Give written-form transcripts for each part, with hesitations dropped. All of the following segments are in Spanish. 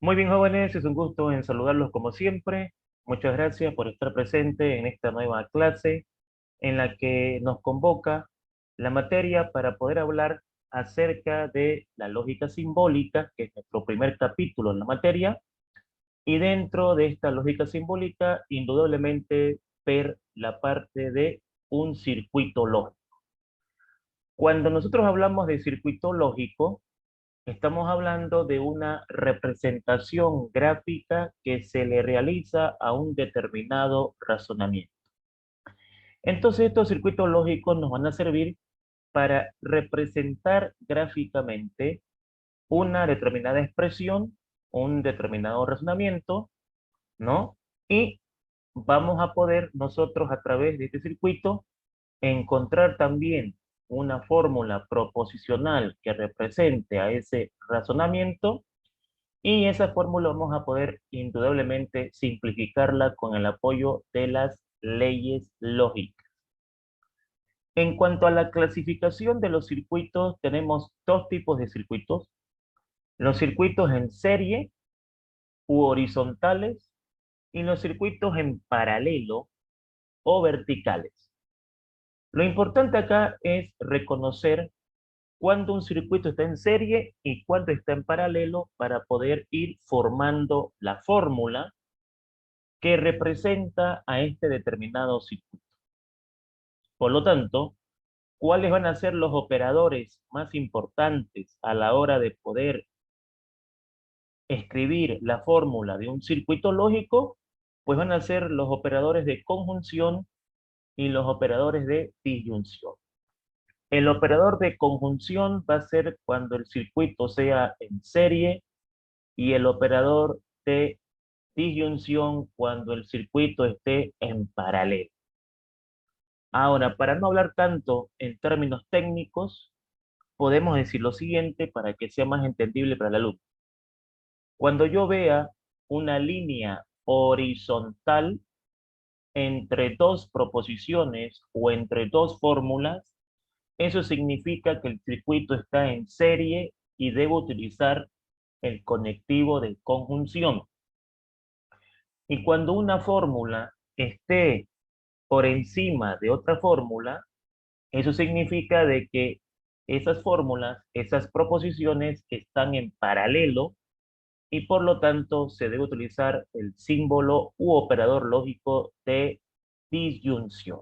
Muy bien, jóvenes, es un gusto en saludarlos como siempre. Muchas gracias por estar presente en esta nueva clase en la que nos convoca la materia para poder hablar acerca de la lógica simbólica, que es nuestro primer capítulo en la materia, y dentro de esta lógica simbólica, indudablemente ver la parte de un circuito lógico. Cuando nosotros hablamos de circuito lógico, estamos hablando de una representación gráfica que se le realiza a un determinado razonamiento. Entonces, estos circuitos lógicos nos van a servir para representar gráficamente una determinada expresión, un determinado razonamiento, ¿no? Y vamos a poder nosotros a través de este circuito encontrar también una fórmula proposicional que represente a ese razonamiento. Y esa fórmula vamos a poder indudablemente simplificarla con el apoyo de las leyes lógicas. En cuanto a la clasificación de los circuitos, tenemos dos tipos de circuitos. Los circuitos en serie u horizontales y los circuitos en paralelo o verticales. Lo importante acá es reconocer cuándo un circuito está en serie y cuándo está en paralelo para poder ir formando la fórmula que representa a este determinado circuito. Por lo tanto, ¿cuáles van a ser los operadores más importantes a la hora de poder escribir la fórmula de un circuito lógico? Pues van a ser los operadores de conjunción y los operadores de disyunción. El operador de conjunción va a ser cuando el circuito sea en serie y el operador de disyunción cuando el circuito esté en paralelo. Ahora, para no hablar tanto en términos técnicos, podemos decir lo siguiente para que sea más entendible para el alumno. Cuando yo vea una línea horizontal entre dos proposiciones o entre dos fórmulas, eso significa que el circuito está en serie y debo utilizar el conectivo de conjunción. Y cuando una fórmula esté por encima de otra fórmula, eso significa de que esas fórmulas, esas proposiciones están en paralelo y por lo tanto se debe utilizar el símbolo u operador lógico de disyunción.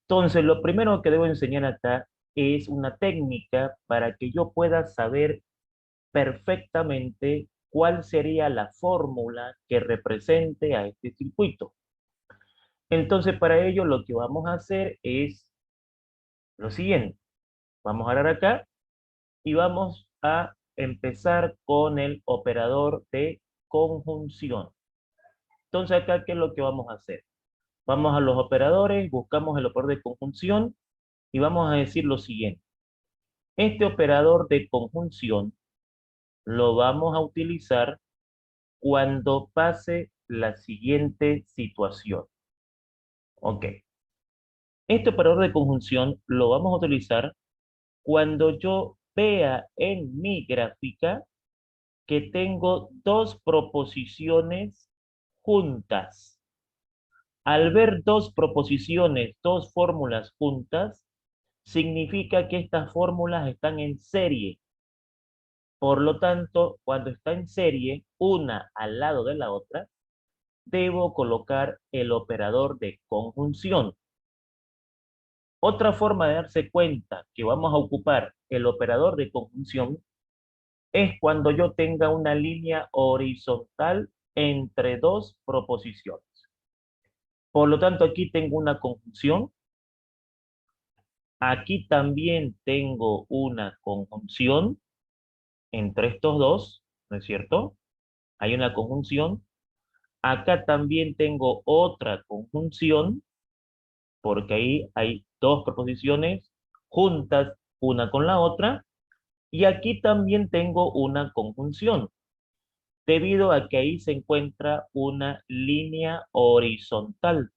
Entonces, lo primero que debo enseñar acá es una técnica para que yo pueda saber perfectamente cuál sería la fórmula que represente a este circuito. Entonces, para ello lo que vamos a hacer es lo siguiente. Vamos a dar acá y vamos a empezar con el operador de conjunción. Entonces acá, ¿qué es lo que vamos a hacer? Vamos a los operadores, buscamos el operador de conjunción y vamos a decir lo siguiente. Este operador de conjunción lo vamos a utilizar cuando pase la siguiente situación. Ok. Este operador de conjunción lo vamos a utilizar cuando yo vea en mi gráfica que tengo dos proposiciones juntas. Al ver dos proposiciones, dos fórmulas juntas, significa que estas fórmulas están en serie. Por lo tanto, cuando está en serie, una al lado de la otra, debo colocar el operador de conjunción. Otra forma de darse cuenta que vamos a ocupar el operador de conjunción es cuando yo tenga una línea horizontal entre dos proposiciones. Por lo tanto, aquí tengo una conjunción. Aquí también tengo una conjunción entre estos dos, ¿no es cierto? Hay una conjunción. Acá también tengo otra conjunción, porque ahí hay dos proposiciones juntas una con la otra. Y aquí también tengo una conjunción, debido a que ahí se encuentra una línea horizontal.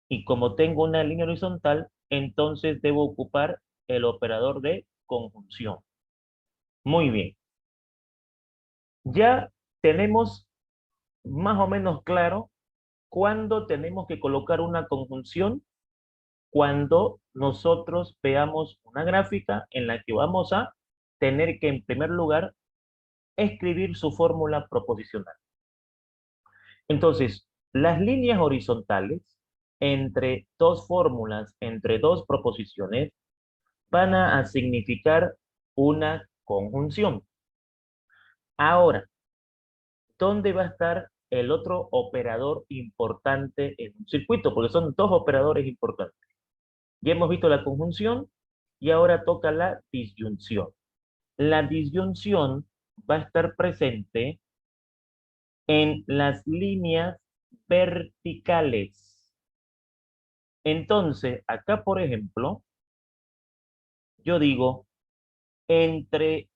Y como tengo una línea horizontal, entonces debo ocupar el operador de conjunción. Muy bien. Ya tenemos más o menos claro cuándo tenemos que colocar una conjunción, cuando nosotros veamos una gráfica en la que vamos a tener que, en primer lugar, escribir su fórmula proposicional. Entonces, las líneas horizontales entre dos fórmulas, entre dos proposiciones, van a significar una conjunción. Ahora, ¿dónde va a estar el otro operador importante en un circuito? Porque son dos operadores importantes. Ya hemos visto la conjunción y ahora toca la disyunción. La disyunción va a estar presente en las líneas verticales. Entonces, acá, por ejemplo, yo digo, entre,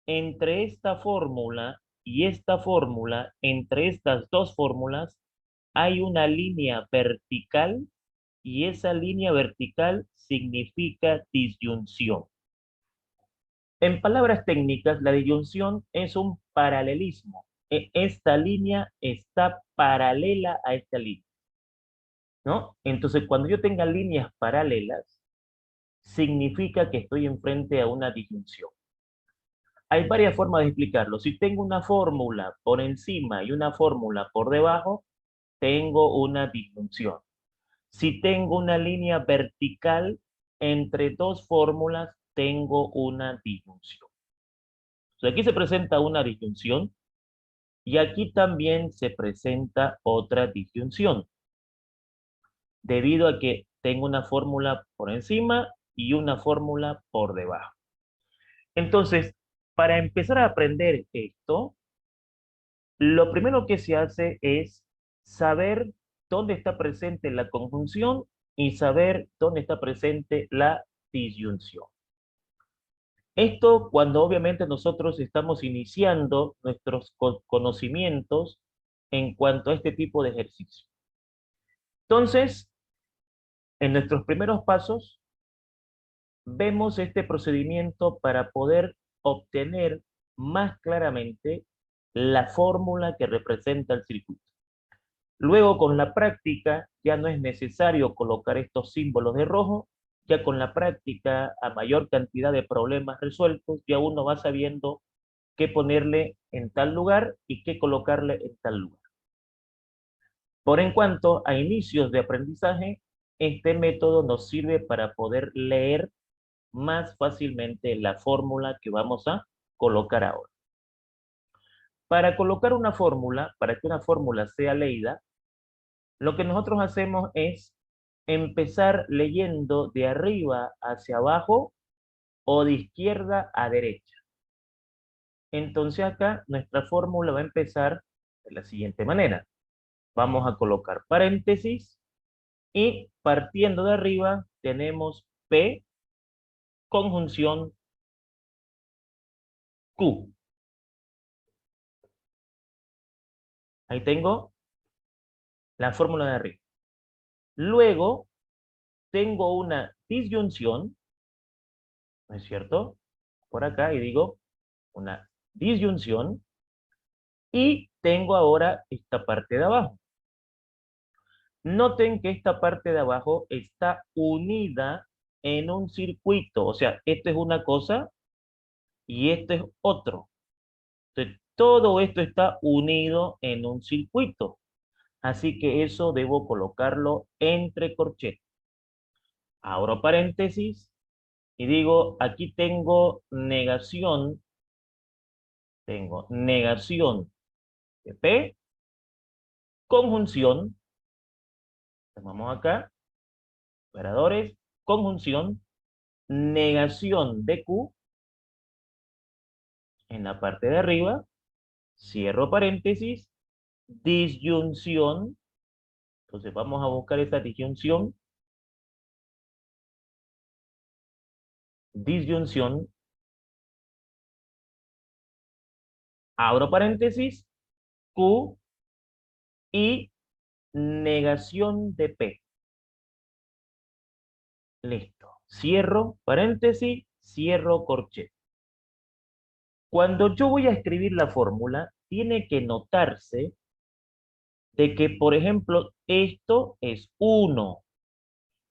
entre esta fórmula y esta fórmula, entre estas dos fórmulas, hay una línea vertical y esa línea vertical significa disyunción. En palabras técnicas, la disyunción es un paralelismo. Esta línea está paralela a esta línea, ¿no? Entonces, cuando yo tenga líneas paralelas, significa que estoy enfrente a una disyunción. Hay varias formas de explicarlo. Si tengo una fórmula por encima y una fórmula por debajo, tengo una disyunción. Si tengo una línea vertical entre dos fórmulas, tengo una disyunción. Entonces, aquí se presenta una disyunción y aquí también se presenta otra disyunción, debido a que tengo una fórmula por encima y una fórmula por debajo. Entonces, para empezar a aprender esto, lo primero que se hace es saber dónde está presente la conjunción y saber dónde está presente la disyunción. Esto cuando obviamente nosotros estamos iniciando nuestros conocimientos en cuanto a este tipo de ejercicio. Entonces, en nuestros primeros pasos, vemos este procedimiento para poder obtener más claramente la fórmula que representa el circuito. Luego, con la práctica, ya no es necesario colocar estos símbolos de rojo, ya con la práctica, a mayor cantidad de problemas resueltos, ya uno va sabiendo qué ponerle en tal lugar y qué colocarle en tal lugar. Por en cuanto a inicios de aprendizaje, este método nos sirve para poder leer más fácilmente la fórmula que vamos a colocar ahora. Para colocar una fórmula, para que una fórmula sea leída, lo que nosotros hacemos es empezar leyendo de arriba hacia abajo o de izquierda a derecha. Entonces acá nuestra fórmula va a empezar de la siguiente manera. Vamos a colocar paréntesis y partiendo de arriba tenemos P conjunción Q. Ahí tengo la fórmula de arriba. Luego tengo una disyunción, ¿no es cierto? Por acá y digo una disyunción y tengo ahora esta parte de abajo. Noten que esta parte de abajo está unida en un circuito, o sea, esto es una cosa y esto es otro. Entonces, todo esto está unido en un circuito. Así que eso debo colocarlo entre corchetes. Abro paréntesis y digo, aquí tengo negación de P, conjunción, tomamos acá, operadores, conjunción, negación de Q, en la parte de arriba, cierro paréntesis, disyunción, entonces vamos a buscar esa disyunción, disyunción, abro paréntesis, Q y negación de P. Listo. Cierro paréntesis, cierro corchete. Cuando yo voy a escribir la fórmula, tiene que notarse de que, por ejemplo, esto es 1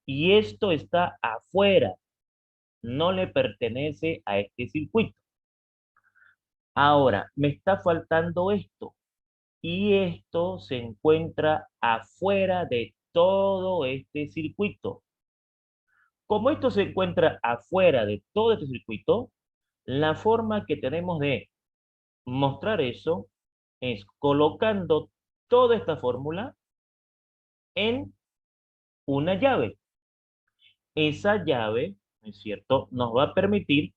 y esto está afuera, no le pertenece a este circuito. Ahora, me está faltando esto y esto se encuentra afuera de todo este circuito. Como esto se encuentra afuera de todo este circuito, la forma que tenemos de mostrar eso es colocando toda esta fórmula en una llave. Esa llave, ¿no es cierto?, nos va a permitir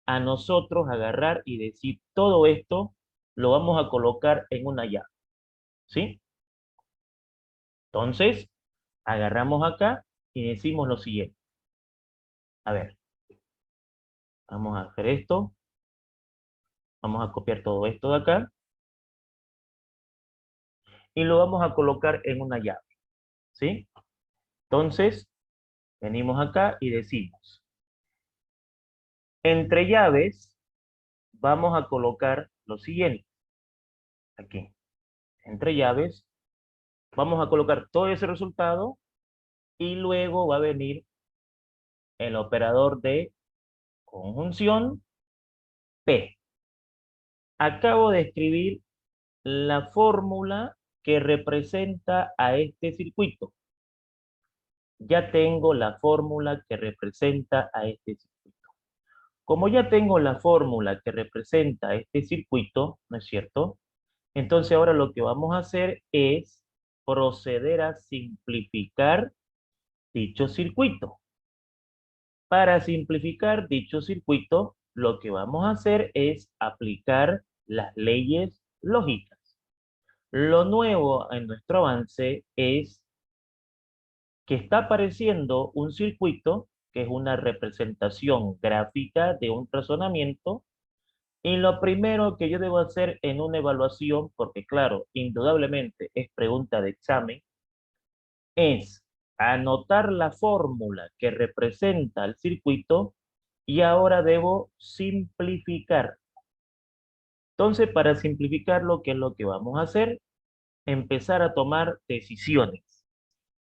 a nosotros agarrar y decir todo esto lo vamos a colocar en una llave, ¿sí? Entonces, agarramos acá y decimos lo siguiente. A ver, vamos a hacer esto. Vamos a copiar todo esto de acá y lo vamos a colocar en una llave, ¿sí? Entonces, venimos acá y decimos, entre llaves vamos a colocar lo siguiente. Aquí, entre llaves, vamos a colocar todo ese resultado y luego va a venir el operador de conjunción P. Acabo de escribir la fórmula que representa a este circuito. Ya tengo la fórmula que representa a este circuito. Como ya tengo la fórmula que representa a este circuito, ¿no es cierto? Entonces ahora lo que vamos a hacer es proceder a simplificar dicho circuito. Para simplificar dicho circuito, lo que vamos a hacer es aplicar las leyes lógicas. Lo nuevo en nuestro avance es que está apareciendo un circuito que es una representación gráfica de un razonamiento, y lo primero que yo debo hacer en una evaluación, porque claro, indudablemente es pregunta de examen, es anotar la fórmula que representa el circuito y ahora debo simplificar. Entonces, para simplificarlo, ¿qué es lo que vamos a hacer? Empezar a tomar decisiones.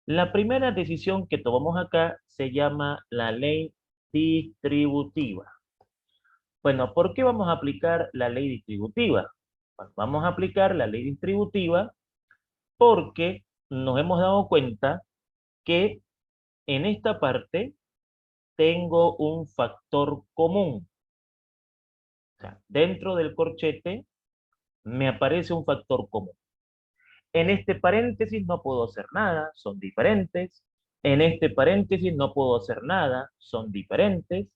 La primera decisión que tomamos acá se llama la ley distributiva. Bueno, ¿por qué vamos a aplicar la ley distributiva? Bueno, vamos a aplicar la ley distributiva porque nos hemos dado cuenta que en esta parte tengo un factor común. O sea, dentro del corchete me aparece un factor común. En este paréntesis no puedo hacer nada, son diferentes. En este paréntesis no puedo hacer nada, son diferentes.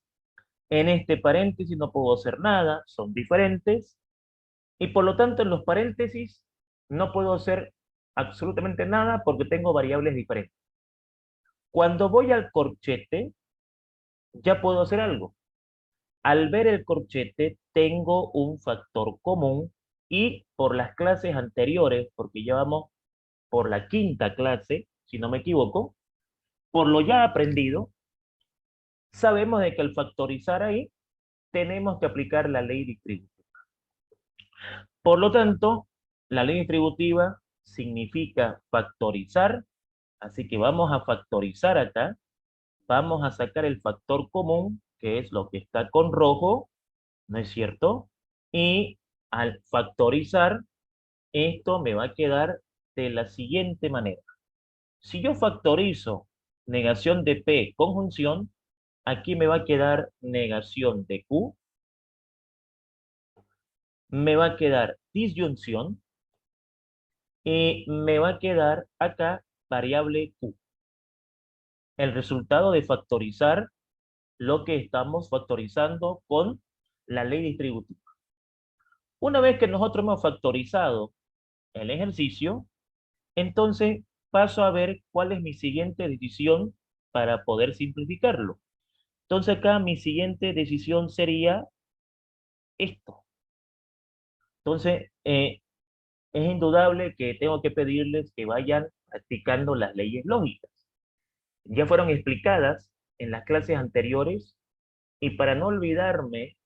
En este paréntesis no puedo hacer nada, son diferentes. Y por lo tanto en los paréntesis no puedo hacer absolutamente nada porque tengo variables diferentes. Cuando voy al corchete, ya puedo hacer algo. Al ver el corchete, tengo un factor común y por las clases anteriores, porque ya vamos por la quinta clase, si no me equivoco, por lo ya aprendido, sabemos de que al factorizar ahí, tenemos que aplicar la ley distributiva. Por lo tanto, la ley distributiva significa factorizar, así que vamos a factorizar acá, vamos a sacar el factor común, que es lo que está con rojo, ¿no es cierto? Y al factorizar, esto me va a quedar de la siguiente manera. Si yo factorizo negación de P conjunción, aquí me va a quedar negación de Q, me va a quedar disyunción y me va a quedar acá variable Q. El resultado de factorizar lo que estamos factorizando con la ley distributiva. Una vez que nosotros hemos factorizado el ejercicio, entonces paso a ver cuál es mi siguiente decisión para poder simplificarlo. Entonces acá mi siguiente decisión sería esto. Entonces, es indudable que tengo que pedirles que vayan practicando las leyes lógicas. Ya fueron explicadas en las clases anteriores y para no olvidarme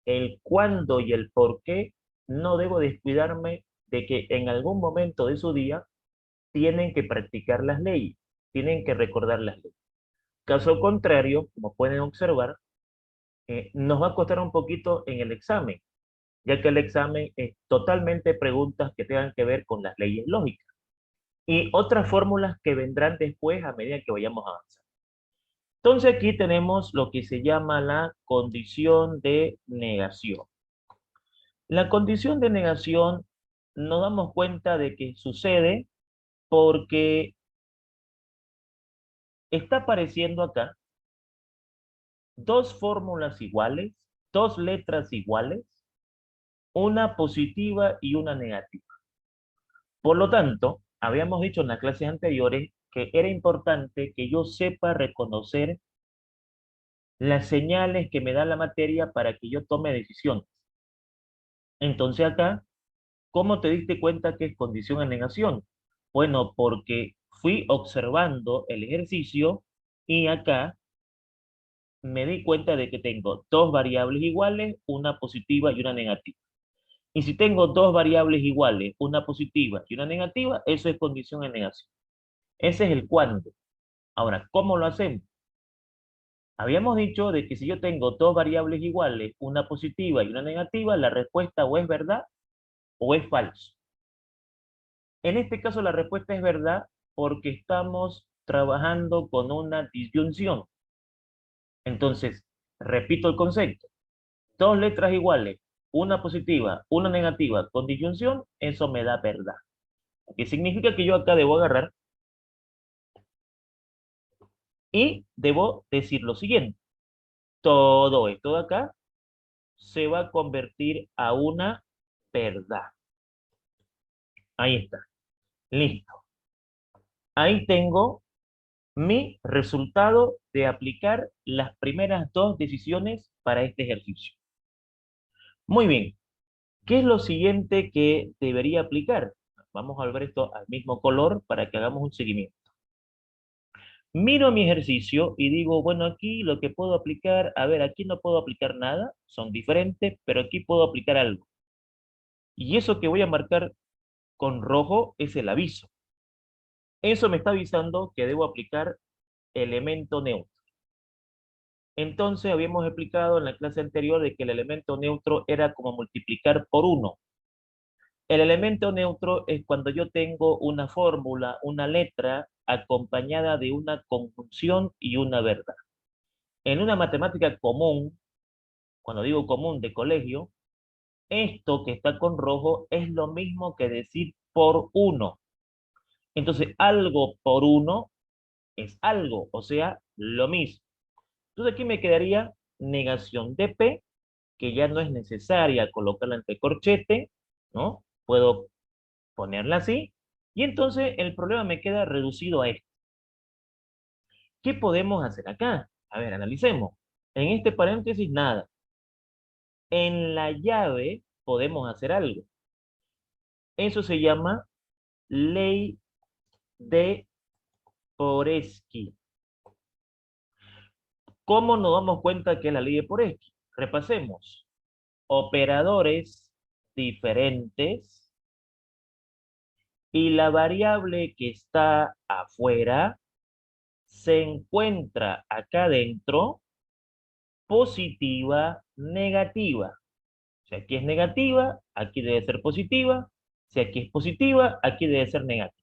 el cuándo y el por qué, no debo descuidarme de que en algún momento de su día tienen que practicar las leyes, tienen que recordar las leyes. Caso contrario, como pueden observar, nos va a costar un poquito en el examen, ya que el examen es totalmente preguntas que tengan que ver con las leyes lógicas y otras fórmulas que vendrán después a medida que vayamos avanzando. Entonces aquí tenemos lo que se llama la condición de negación. La condición de negación nos damos cuenta de que sucede porque está apareciendo acá dos fórmulas iguales, dos letras iguales, una positiva y una negativa. Por lo tanto, habíamos dicho en las clases anteriores que era importante que yo sepa reconocer las señales que me da la materia para que yo tome decisiones. Entonces acá, ¿cómo te diste cuenta que es condición de negación? Bueno, porque fui observando el ejercicio y acá me di cuenta de que tengo dos variables iguales, una positiva y una negativa. Y si tengo dos variables iguales, una positiva y una negativa, eso es condición de negación. Ese es el cuándo. Ahora, ¿cómo lo hacemos? Habíamos dicho de que si yo tengo dos variables iguales, una positiva y una negativa, la respuesta o es verdad o es falso. En este caso la respuesta es verdad porque estamos trabajando con una disyunción. Entonces, repito el concepto. Dos letras iguales, una positiva, una negativa con disyunción, eso me da verdad. ¿Qué significa? Que yo acá debo agarrar y debo decir lo siguiente. Todo esto de acá se va a convertir a una verdad. Ahí está. Listo. Ahí tengo mi resultado de aplicar las primeras dos decisiones para este ejercicio. Muy bien. ¿Qué es lo siguiente que debería aplicar? Vamos a volver esto al mismo color para que hagamos un seguimiento. Miro mi ejercicio y digo, bueno, aquí lo que puedo aplicar, a ver, aquí no puedo aplicar nada, son diferentes, pero aquí puedo aplicar algo. Y eso que voy a marcar con rojo es el aviso. Eso me está avisando que debo aplicar elemento neutro. Entonces habíamos explicado en la clase anterior de que el elemento neutro era como multiplicar por 1. El elemento neutro es cuando yo tengo una fórmula, una letra, acompañada de una conjunción y una verdad. En una matemática común, cuando digo común de colegio, esto que está con rojo es lo mismo que decir por 1. Entonces, algo por 1 es algo, o sea, lo mismo. Entonces aquí me quedaría negación de P, que ya no es necesaria colocarla entre corchete, ¿no? Puedo ponerla así, y entonces el problema me queda reducido a esto. ¿Qué podemos hacer acá? A ver, analicemos. En este paréntesis, nada. En la llave podemos hacer algo. Eso se llama ley de Poresky. ¿Cómo nos damos cuenta que es la ley de Poresky? Repasemos. Operadores diferentes y la variable que está afuera se encuentra acá adentro positiva, negativa. Si aquí es negativa, aquí debe ser positiva. Si aquí es positiva, aquí debe ser negativa.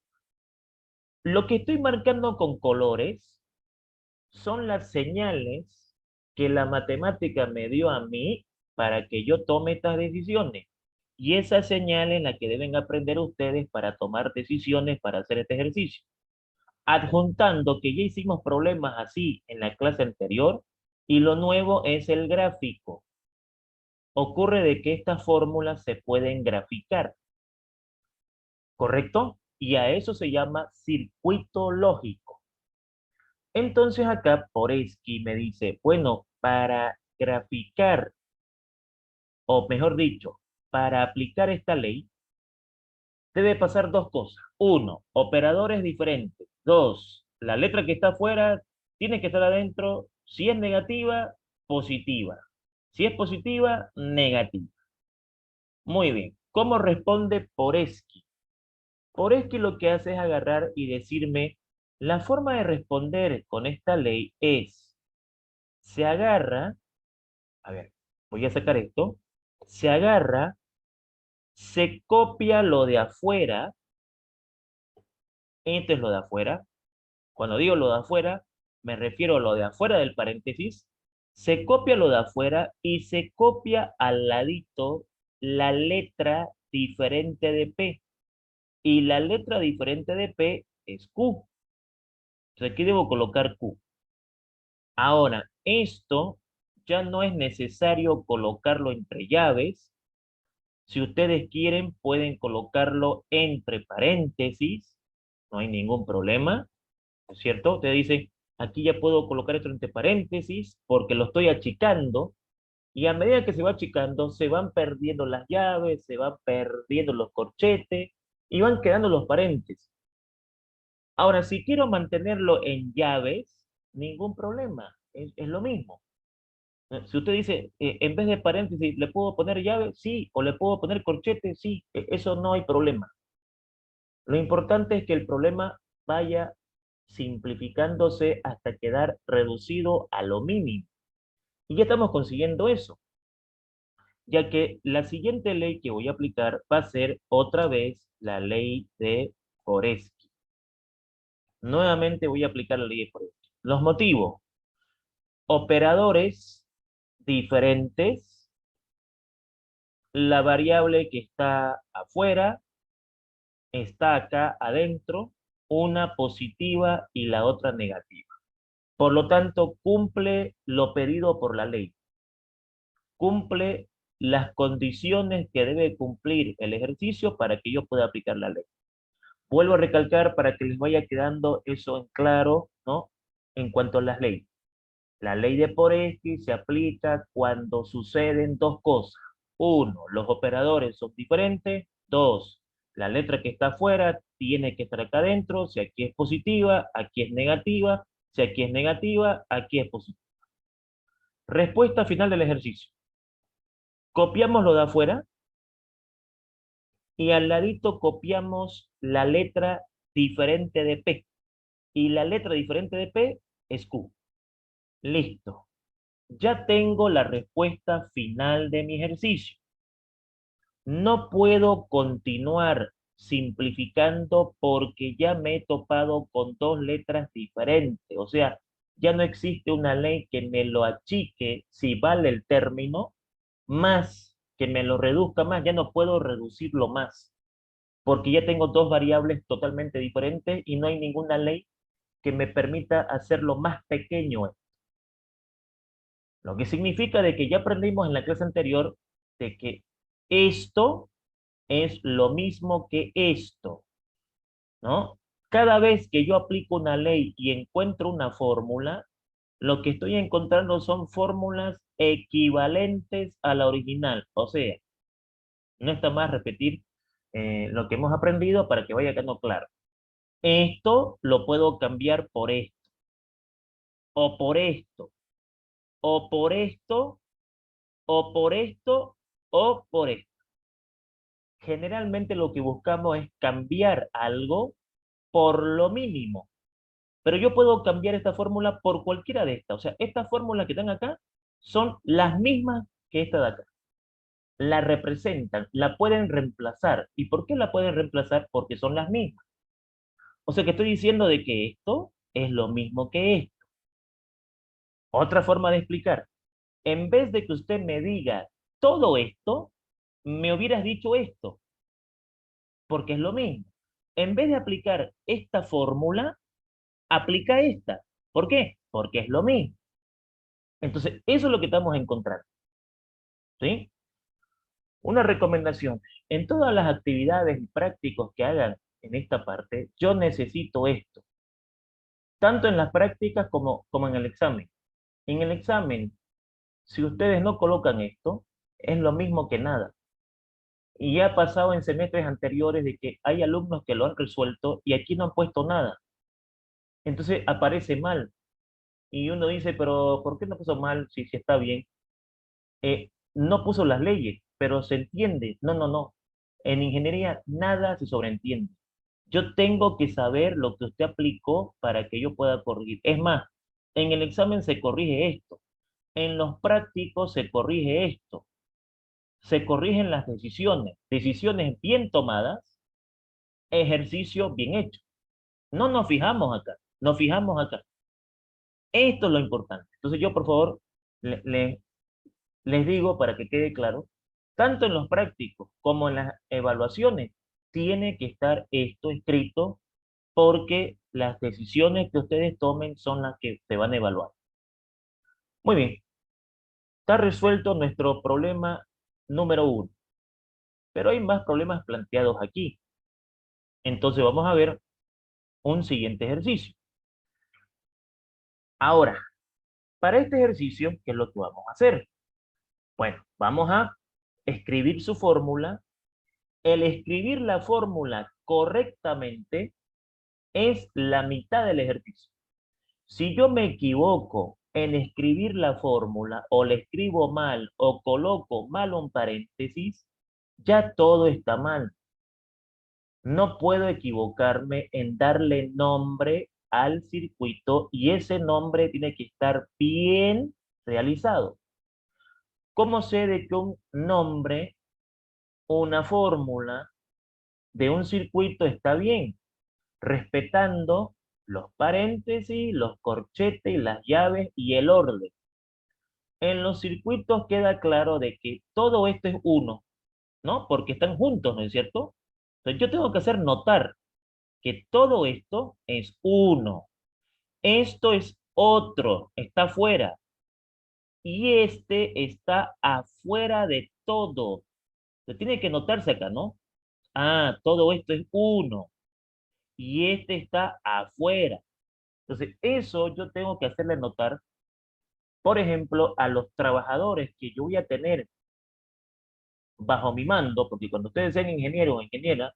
Lo que estoy marcando con colores son las señales que la matemática me dio a mí para que yo tome estas decisiones. Y esas señales en las que deben aprender ustedes para tomar decisiones para hacer este ejercicio. Adjuntando que ya hicimos problemas así en la clase anterior y lo nuevo es el gráfico. Ocurre de que estas fórmulas se pueden graficar, ¿correcto? Y a eso se llama circuito lógico. Entonces acá Poresky me dice, bueno, para graficar, o mejor dicho, para aplicar esta ley, debe pasar dos cosas. Uno, operadores diferentes. Dos, la letra que está afuera tiene que estar adentro. Si es negativa, positiva. Si es positiva, negativa. Muy bien. ¿Cómo responde Poreski? Poreski lo que hace es agarrar y decirme, la forma de responder con esta ley es, se agarra, a ver, voy a sacar esto, se agarra, se copia lo de afuera, esto es lo de afuera. Cuando digo lo de afuera, me refiero a lo de afuera del paréntesis, se copia lo de afuera y se copia al ladito la letra diferente de P. Y la letra diferente de P es Q. Entonces aquí debo colocar Q. Ahora, esto ya no es necesario colocarlo entre llaves. Si ustedes quieren, pueden colocarlo entre paréntesis. No hay ningún problema. ¿No es cierto? Usted dice, aquí ya puedo colocar esto entre paréntesis porque lo estoy achicando y a medida que se va achicando se van perdiendo las llaves, se van perdiendo los corchetes y van quedando los paréntesis. Ahora, si quiero mantenerlo en llaves, ningún problema, es lo mismo. Si usted dice, en vez de paréntesis, ¿le puedo poner llave? Sí, o le puedo poner corchete, sí, eso no hay problema. Lo importante es que el problema vaya simplificándose hasta quedar reducido a lo mínimo. Y ya estamos consiguiendo eso, ya que la siguiente ley que voy a aplicar va a ser otra vez la ley de Foresky. Nuevamente voy a aplicar la ley de Foresky. Los motivos, operadores diferentes, la variable que está afuera está acá adentro, una positiva y la otra negativa. Por lo tanto, cumple lo pedido por la ley. Cumple las condiciones que debe cumplir el ejercicio para que yo pueda aplicar la ley. Vuelvo a recalcar para que les vaya quedando eso en claro, ¿no? En cuanto a las leyes. La ley de Poreski se aplica cuando suceden dos cosas. Uno, los operadores son diferentes. Dos, la letra que está afuera tiene que estar acá adentro. Si aquí es positiva, aquí es negativa. Si aquí es negativa, aquí es positiva. Respuesta final del ejercicio. Copiamos lo de afuera y al ladito copiamos la letra diferente de P. Y la letra diferente de P es Q. Listo. Ya tengo la respuesta final de mi ejercicio. No puedo continuar simplificando porque ya me he topado con dos letras diferentes. O sea, ya no existe una ley que me lo achique si vale el término, más que me lo reduzca más. Ya no puedo reducirlo más porque ya tengo dos variables totalmente diferentes y no hay ninguna ley que me permita hacerlo más pequeño. Lo que significa de que ya aprendimos en la clase anterior de que esto es lo mismo que esto, ¿no? Cada vez que yo aplico una ley y encuentro una fórmula, lo que estoy encontrando son fórmulas equivalentes a la original. O sea, no está más repetir lo que hemos aprendido para que vaya quedando claro. Esto lo puedo cambiar por esto, o por esto, o por esto, o por esto, o por esto. Generalmente lo que buscamos es cambiar algo por lo mínimo. Pero yo puedo cambiar esta fórmula por cualquiera de estas. O sea, estas fórmulas que están acá son las mismas que esta de acá. La representan, la pueden reemplazar. ¿Y por qué la pueden reemplazar? Porque son las mismas. O sea que estoy diciendo de que esto es lo mismo que esto. Otra forma de explicar. En vez de que usted me diga todo esto, me hubieras dicho esto, porque es lo mismo. En vez de aplicar esta fórmula, aplica esta. ¿Por qué? Porque es lo mismo. Entonces, eso es lo que estamos encontrando. ¿Sí? Una recomendación. En todas las actividades y prácticos que hagan en esta parte, yo necesito esto. Tanto en las prácticas como en el examen. En el examen, si ustedes no colocan esto, es lo mismo que nada. Y ya ha pasado en semestres anteriores de que hay alumnos que lo han resuelto y aquí no han puesto nada. Entonces aparece mal. Y uno dice, pero ¿por qué no puso mal si está bien? No puso las leyes. pero se entiende. No, no, no. En ingeniería nada se sobreentiende. Yo tengo que saber lo que usted aplicó para que yo pueda corregir. Es más, en el examen se corrige esto. En los prácticos se corrige esto. Se corrigen las decisiones. Decisiones bien tomadas, ejercicio bien hecho. No nos fijamos acá. Nos fijamos acá. Esto es lo importante. Entonces yo, por favor, les digo para que quede claro, tanto en los prácticos como en las evaluaciones, tiene que estar esto escrito porque las decisiones que ustedes tomen son las que se van a evaluar. Muy bien, está resuelto nuestro problema número 1, pero hay más problemas planteados aquí. Entonces vamos a ver un siguiente ejercicio. Ahora, para este ejercicio, ¿qué es lo que vamos a hacer? Bueno, vamos a escribir su fórmula. El escribir la fórmula correctamente es la mitad del ejercicio. Si yo me equivoco en escribir la fórmula o le escribo mal o coloco mal un paréntesis, ya todo está mal. No puedo equivocarme en darle nombre al circuito y ese nombre tiene que estar bien realizado. ¿Cómo sé de que un nombre, una fórmula de un circuito está bien? Respetando los paréntesis, los corchetes, las llaves y el orden. En los circuitos queda claro de que todo esto es uno, ¿no? Porque están juntos, ¿no es cierto? Entonces yo tengo que hacer notar que todo esto es uno. Esto es otro, está fuera. Y este está afuera de todo. Se tiene que notarse acá, ¿no? Ah, todo esto es uno. Y este está afuera. Entonces, eso yo tengo que hacerle notar, por ejemplo, a los trabajadores que yo voy a tener bajo mi mando, porque cuando ustedes sean ingenieros o ingenieras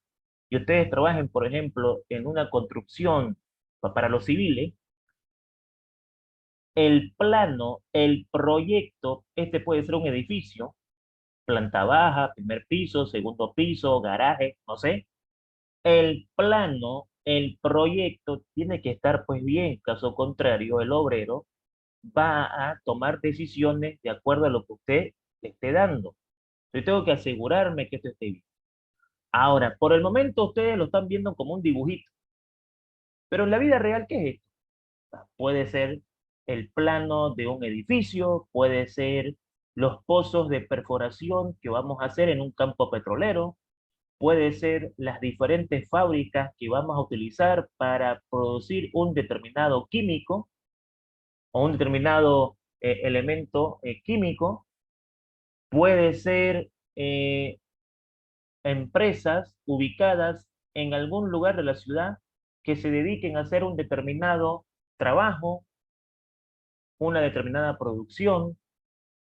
y ustedes trabajen, por ejemplo, en una construcción para los civiles, el plano, el proyecto, este puede ser un edificio, planta baja, primer piso, segundo piso, garaje, no sé. El plano, el proyecto tiene que estar pues bien, caso contrario, el obrero va a tomar decisiones de acuerdo a lo que usted le esté dando. Yo tengo que asegurarme que esto esté bien. Ahora, por el momento ustedes lo están viendo como un dibujito, pero en la vida real, ¿qué es esto? Puede ser el plano de un edificio, puede ser los pozos de perforación que vamos a hacer en un campo petrolero, puede ser las diferentes fábricas que vamos a utilizar para producir un determinado químico o un determinado elemento químico, puede ser empresas ubicadas en algún lugar de la ciudad que se dediquen a hacer un determinado trabajo, una determinada producción.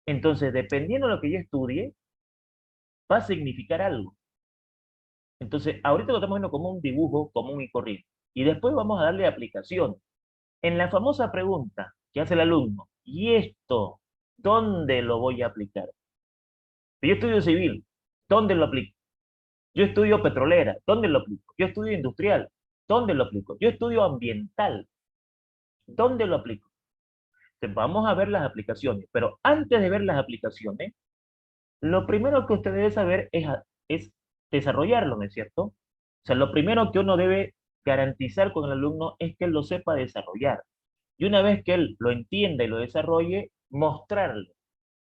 Entonces, dependiendo de lo que yo estudie, va a significar algo. Entonces, ahorita lo estamos viendo como un dibujo común y corriente. Y después vamos a darle aplicación. En la famosa pregunta que hace el alumno, ¿y esto dónde lo voy a aplicar? Yo estudio civil, ¿dónde lo aplico? Yo estudio petrolera, ¿dónde lo aplico? Yo estudio industrial, ¿dónde lo aplico? Yo estudio ambiental, ¿dónde lo aplico? Entonces, vamos a ver las aplicaciones, pero antes de ver las aplicaciones, lo primero que usted debe saber es desarrollarlo, ¿no es cierto? O sea, lo primero que uno debe garantizar con el alumno es que él lo sepa desarrollar. Y una vez que él lo entienda y lo desarrolle, mostrarle.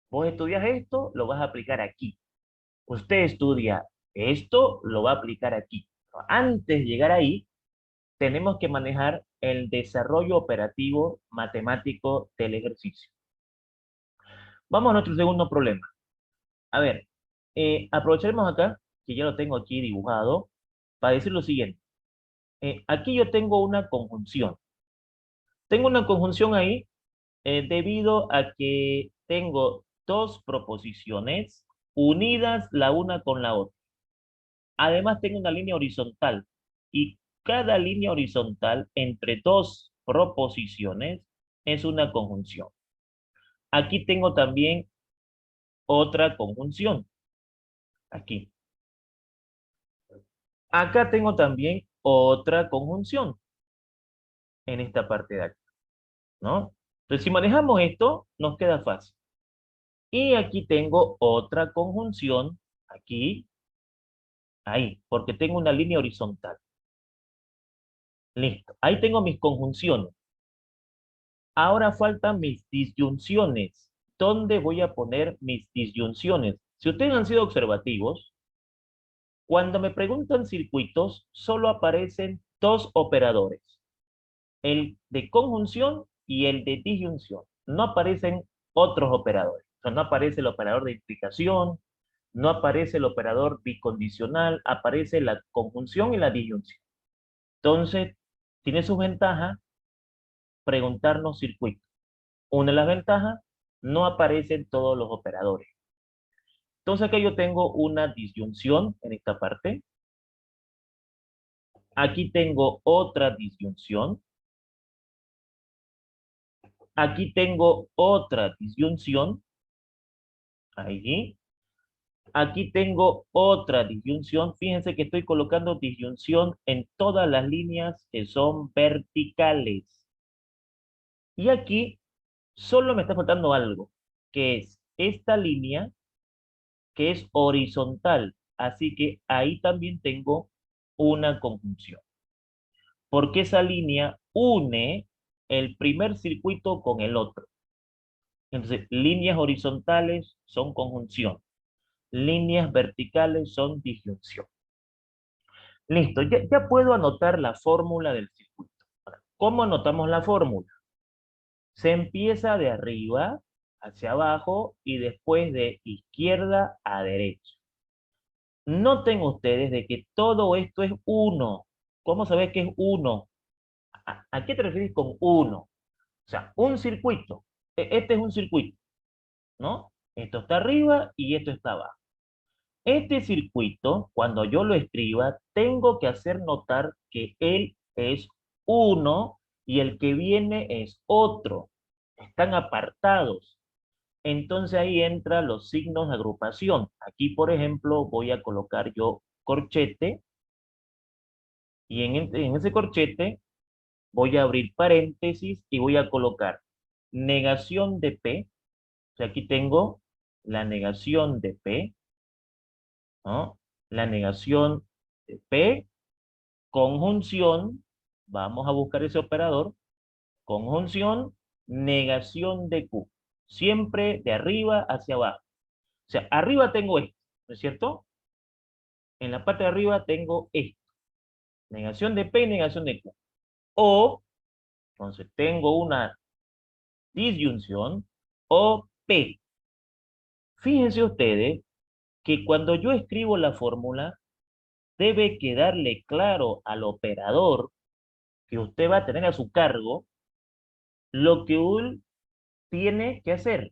Vos estudias esto, lo vas a aplicar aquí. Usted estudia esto, lo va a aplicar aquí. Antes de llegar ahí, tenemos que manejar el desarrollo operativo matemático del ejercicio. Vamos a nuestro segundo problema. A ver, aprovecharemos acá, que ya lo tengo aquí dibujado, para decir lo siguiente. Aquí yo tengo una conjunción. Tengo una conjunción ahí debido a que tengo dos proposiciones unidas la una con la otra. Además tengo una línea horizontal y cada línea horizontal entre dos proposiciones es una conjunción. Aquí tengo también otra conjunción. aquí. Acá tengo también otra conjunción en esta parte de aquí, ¿no? Entonces, si manejamos esto, nos queda fácil. Y aquí tengo otra conjunción, aquí, ahí, porque tengo una línea horizontal. Listo. Ahí tengo mis conjunciones. Ahora faltan mis disyunciones. ¿Dónde voy a poner mis disyunciones? Si ustedes han sido observativos, cuando me preguntan circuitos, solo aparecen dos operadores, el de conjunción y el de disyunción. No aparecen otros operadores. O sea, no aparece el operador de implicación, no aparece el operador bicondicional, aparece la conjunción y la disyunción. Entonces, tiene sus ventajas preguntarnos circuitos. Una de las ventajas, no aparecen todos los operadores. Entonces acá yo tengo una disyunción en esta parte. Aquí tengo otra disyunción. Aquí tengo otra disyunción. Ahí. Aquí tengo otra disyunción. Fíjense que estoy colocando disyunción en todas las líneas que son verticales. Y aquí solo me está faltando algo, que es esta línea que es horizontal. Así que ahí también tengo una conjunción. Porque esa línea une el primer circuito con el otro. Entonces, líneas horizontales son conjunción. Líneas verticales son disyunción. Listo, ya puedo anotar la fórmula del circuito. Ahora, ¿cómo anotamos la fórmula? Se empieza de arriba hacia abajo y después de izquierda a derecha. Noten ustedes de que todo esto es uno. ¿Cómo sabes que es uno? ¿A qué te refieres con uno? O sea, un circuito. Este es un circuito, ¿no? Esto está arriba y esto está abajo. Este circuito, cuando yo lo escriba, tengo que hacer notar que él es uno y el que viene es otro. Están apartados. Entonces ahí entran los signos de agrupación. Aquí, por ejemplo, voy a colocar yo corchete y en ese corchete voy a abrir paréntesis y voy a colocar negación de P. O sea, aquí tengo la negación de P, ¿no? La negación de P, conjunción, vamos a buscar ese operador, conjunción, negación de Q. Siempre de arriba hacia abajo. O sea, arriba tengo esto, ¿no es cierto? En la parte de arriba tengo esto. Negación de P y negación de Q. O, entonces tengo una disyunción o P. Fíjense ustedes que cuando yo escribo la fórmula, debe quedarle claro al operador que usted va a tener a su cargo lo que él tiene que hacer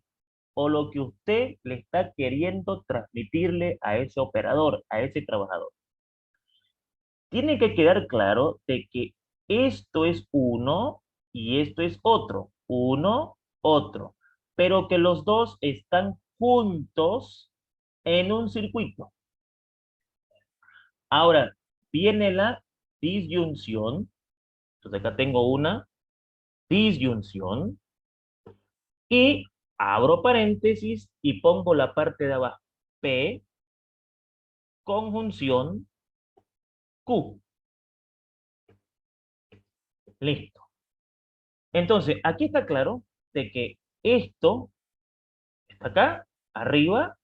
o lo que usted le está queriendo transmitirle a ese operador, a ese trabajador. Tiene que quedar claro de que esto es uno y esto es otro. Uno, otro. Pero que los dos están juntos en un circuito. Ahora, viene la disyunción. Entonces acá tengo una disyunción y abro paréntesis y pongo la parte de abajo. P, conjunción, Q. Listo. Entonces, aquí está claro de que esto está acá, arriba,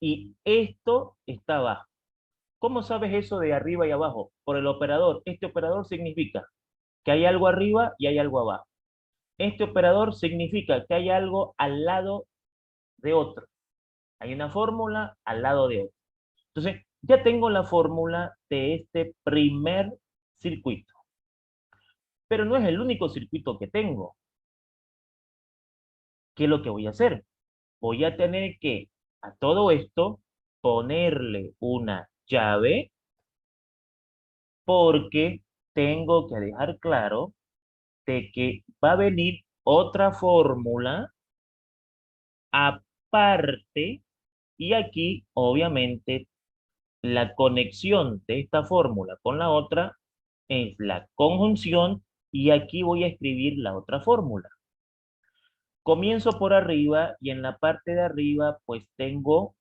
y esto está abajo. ¿Cómo sabes eso de arriba y abajo? Por el operador. Este operador significa que hay algo arriba y hay algo abajo. Este operador significa que hay algo al lado de otro. Hay una fórmula al lado de otro. Entonces, ya tengo la fórmula de este primer circuito. Pero no es el único circuito que tengo. ¿Qué es lo que voy a hacer? Voy a tener que a todo esto ponerle una llave porque tengo que dejar claro de que va a venir otra fórmula aparte Y aquí, obviamente, la conexión de esta fórmula con la otra es la conjunción y aquí voy a escribir la otra fórmula. Comienzo por arriba y en la parte de arriba pues tengo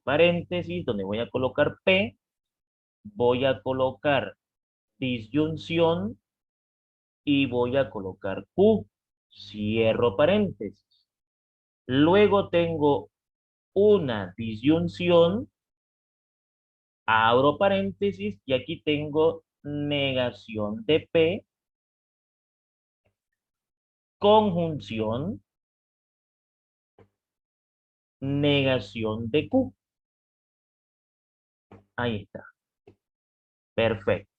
paréntesis donde voy a colocar P, voy a colocar disyunción y voy a colocar Q. Cierro paréntesis. Luego tengo una disyunción, abro paréntesis y aquí tengo negación de P, conjunción, negación de Q. Ahí está. Perfecto.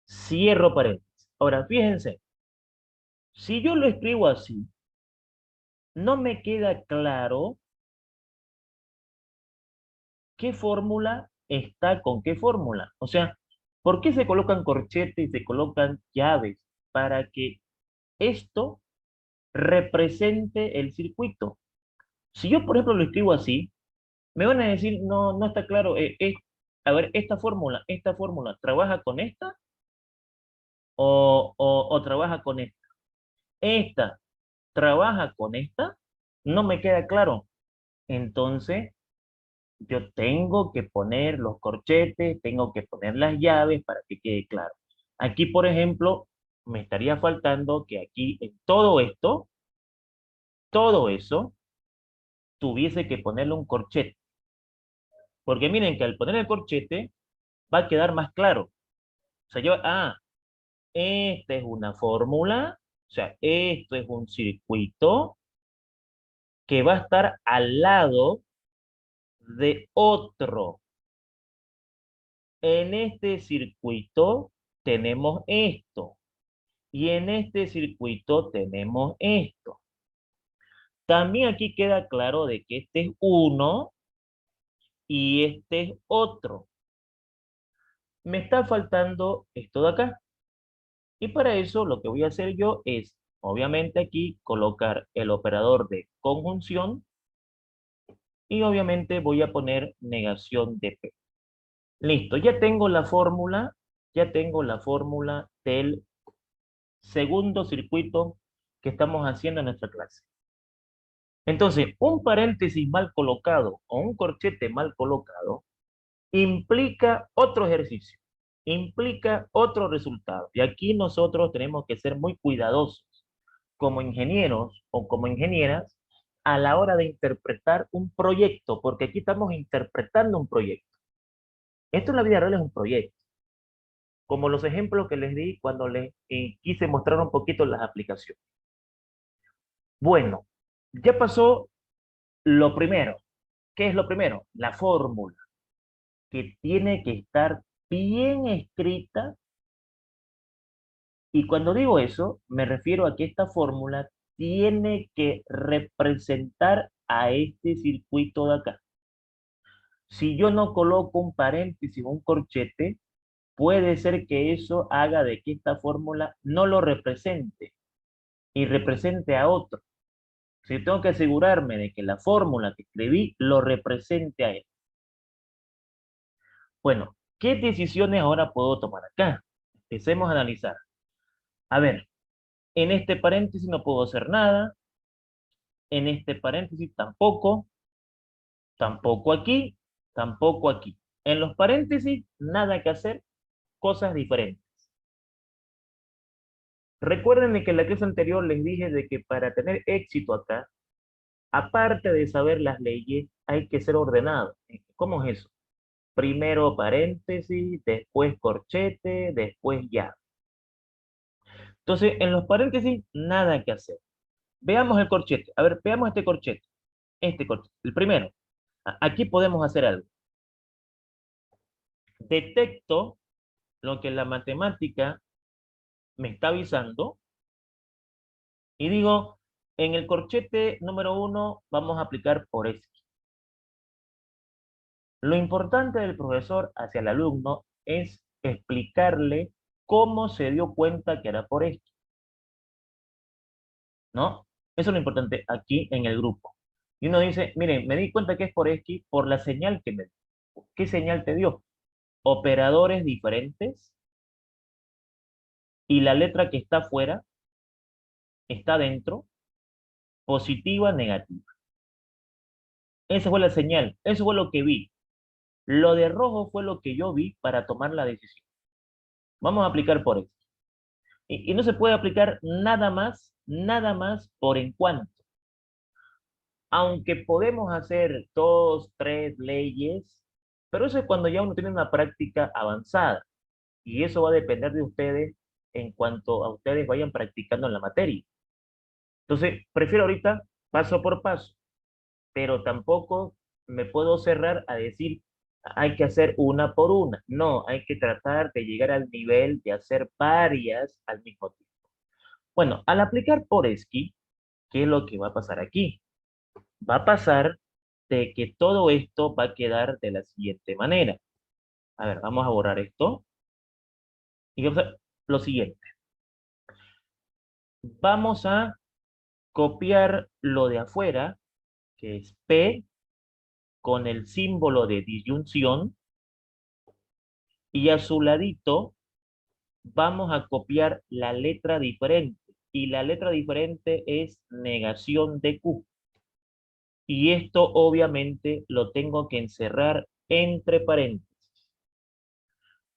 Cierro paréntesis. Ahora, fíjense, si yo lo escribo así, no me queda claro qué fórmula está con qué fórmula. O sea, ¿por qué se colocan corchetes y se colocan llaves? Para que esto represente el circuito. Si yo, por ejemplo, lo escribo así, me van a decir, no, no está claro, a ver, esta fórmula, ¿trabaja con esta o trabaja con esta? Esta, ¿trabaja con esta? No me queda claro. Entonces, yo tengo que poner los corchetes, tengo que poner las llaves para que quede claro. Aquí, por ejemplo, me estaría faltando que aquí en todo esto, todo eso, tuviese que ponerle un corchete. Porque miren que al poner el corchete va a quedar más claro. O sea, esta es una fórmula, o sea, esto es un circuito que va a estar al lado de otro. En este circuito tenemos esto. Y en este circuito tenemos esto. También aquí queda claro de que este es uno y este es otro. Me está faltando esto de acá. Y para eso lo que voy a hacer yo es, obviamente aquí, colocar el operador de conjunción y obviamente voy a poner negación de P. Listo, ya tengo la fórmula del segundo circuito que estamos haciendo en nuestra clase. Entonces, un paréntesis mal colocado o un corchete mal colocado implica otro ejercicio, implica otro resultado. Y aquí nosotros tenemos que ser muy cuidadosos como ingenieros o como ingenieras a la hora de interpretar un proyecto, porque aquí estamos interpretando un proyecto. Esto en la vida real es un proyecto, como los ejemplos que les di cuando les quise mostrar un poquito las aplicaciones. Bueno, ya pasó lo primero. ¿Qué es lo primero? La fórmula, que tiene que estar bien escrita. Y cuando digo eso, me refiero a que esta fórmula tiene que representar a este circuito de acá. Si yo no coloco un paréntesis o un corchete, puede ser que eso haga de que esta fórmula no lo represente y represente a otro. Si tengo que asegurarme de que la fórmula que escribí lo represente a él. Bueno, ¿qué decisiones ahora puedo tomar acá? Empecemos a analizar. A ver, en este paréntesis no puedo hacer nada, en este paréntesis tampoco, tampoco aquí, tampoco aquí. En los paréntesis, nada que hacer, cosas diferentes. Recuerden que en la clase anterior les dije de que para tener éxito acá, aparte de saber las leyes, hay que ser ordenado. ¿Cómo es eso? Primero paréntesis, después corchete, después ya. Entonces, en los paréntesis, nada que hacer. Veamos el corchete. A ver, veamos este corchete. Este corchete. El primero. Aquí podemos hacer algo. Detecto lo que la matemática me está avisando y digo, en el corchete número 1 vamos a aplicar por X. Lo importante del profesor hacia el alumno es explicarle cómo se dio cuenta que era por X, ¿no? Eso es lo importante aquí en el grupo. Y uno dice, miren, me di cuenta que es por Esqui por la señal que me dio. ¿Qué señal te dio? Operadores diferentes y la letra que está afuera está dentro, positiva, negativa. Esa fue la señal, eso fue lo que vi. Lo de rojo fue lo que yo vi para tomar la decisión. Vamos a aplicar por esto. Y no se puede aplicar nada más por en cuanto. Aunque podemos hacer dos, tres leyes, pero eso es cuando ya uno tiene una práctica avanzada. Y eso va a depender de ustedes en cuanto a ustedes vayan practicando en la materia. Entonces, prefiero ahorita paso por paso, pero tampoco me puedo cerrar a decir hay que hacer una por una. No, hay que tratar de llegar al nivel de hacer varias al mismo tiempo. Bueno, al aplicar por esquí, ¿qué es lo que va a pasar aquí? Va a pasar de que todo esto va a quedar de la siguiente manera. A ver, vamos a borrar esto. Y vamos a hacer lo siguiente. Vamos a copiar lo de afuera, que es P, con el símbolo de disyunción, y a su ladito vamos a copiar la letra diferente. Y la letra diferente es negación de Q. Y esto obviamente lo tengo que encerrar entre paréntesis.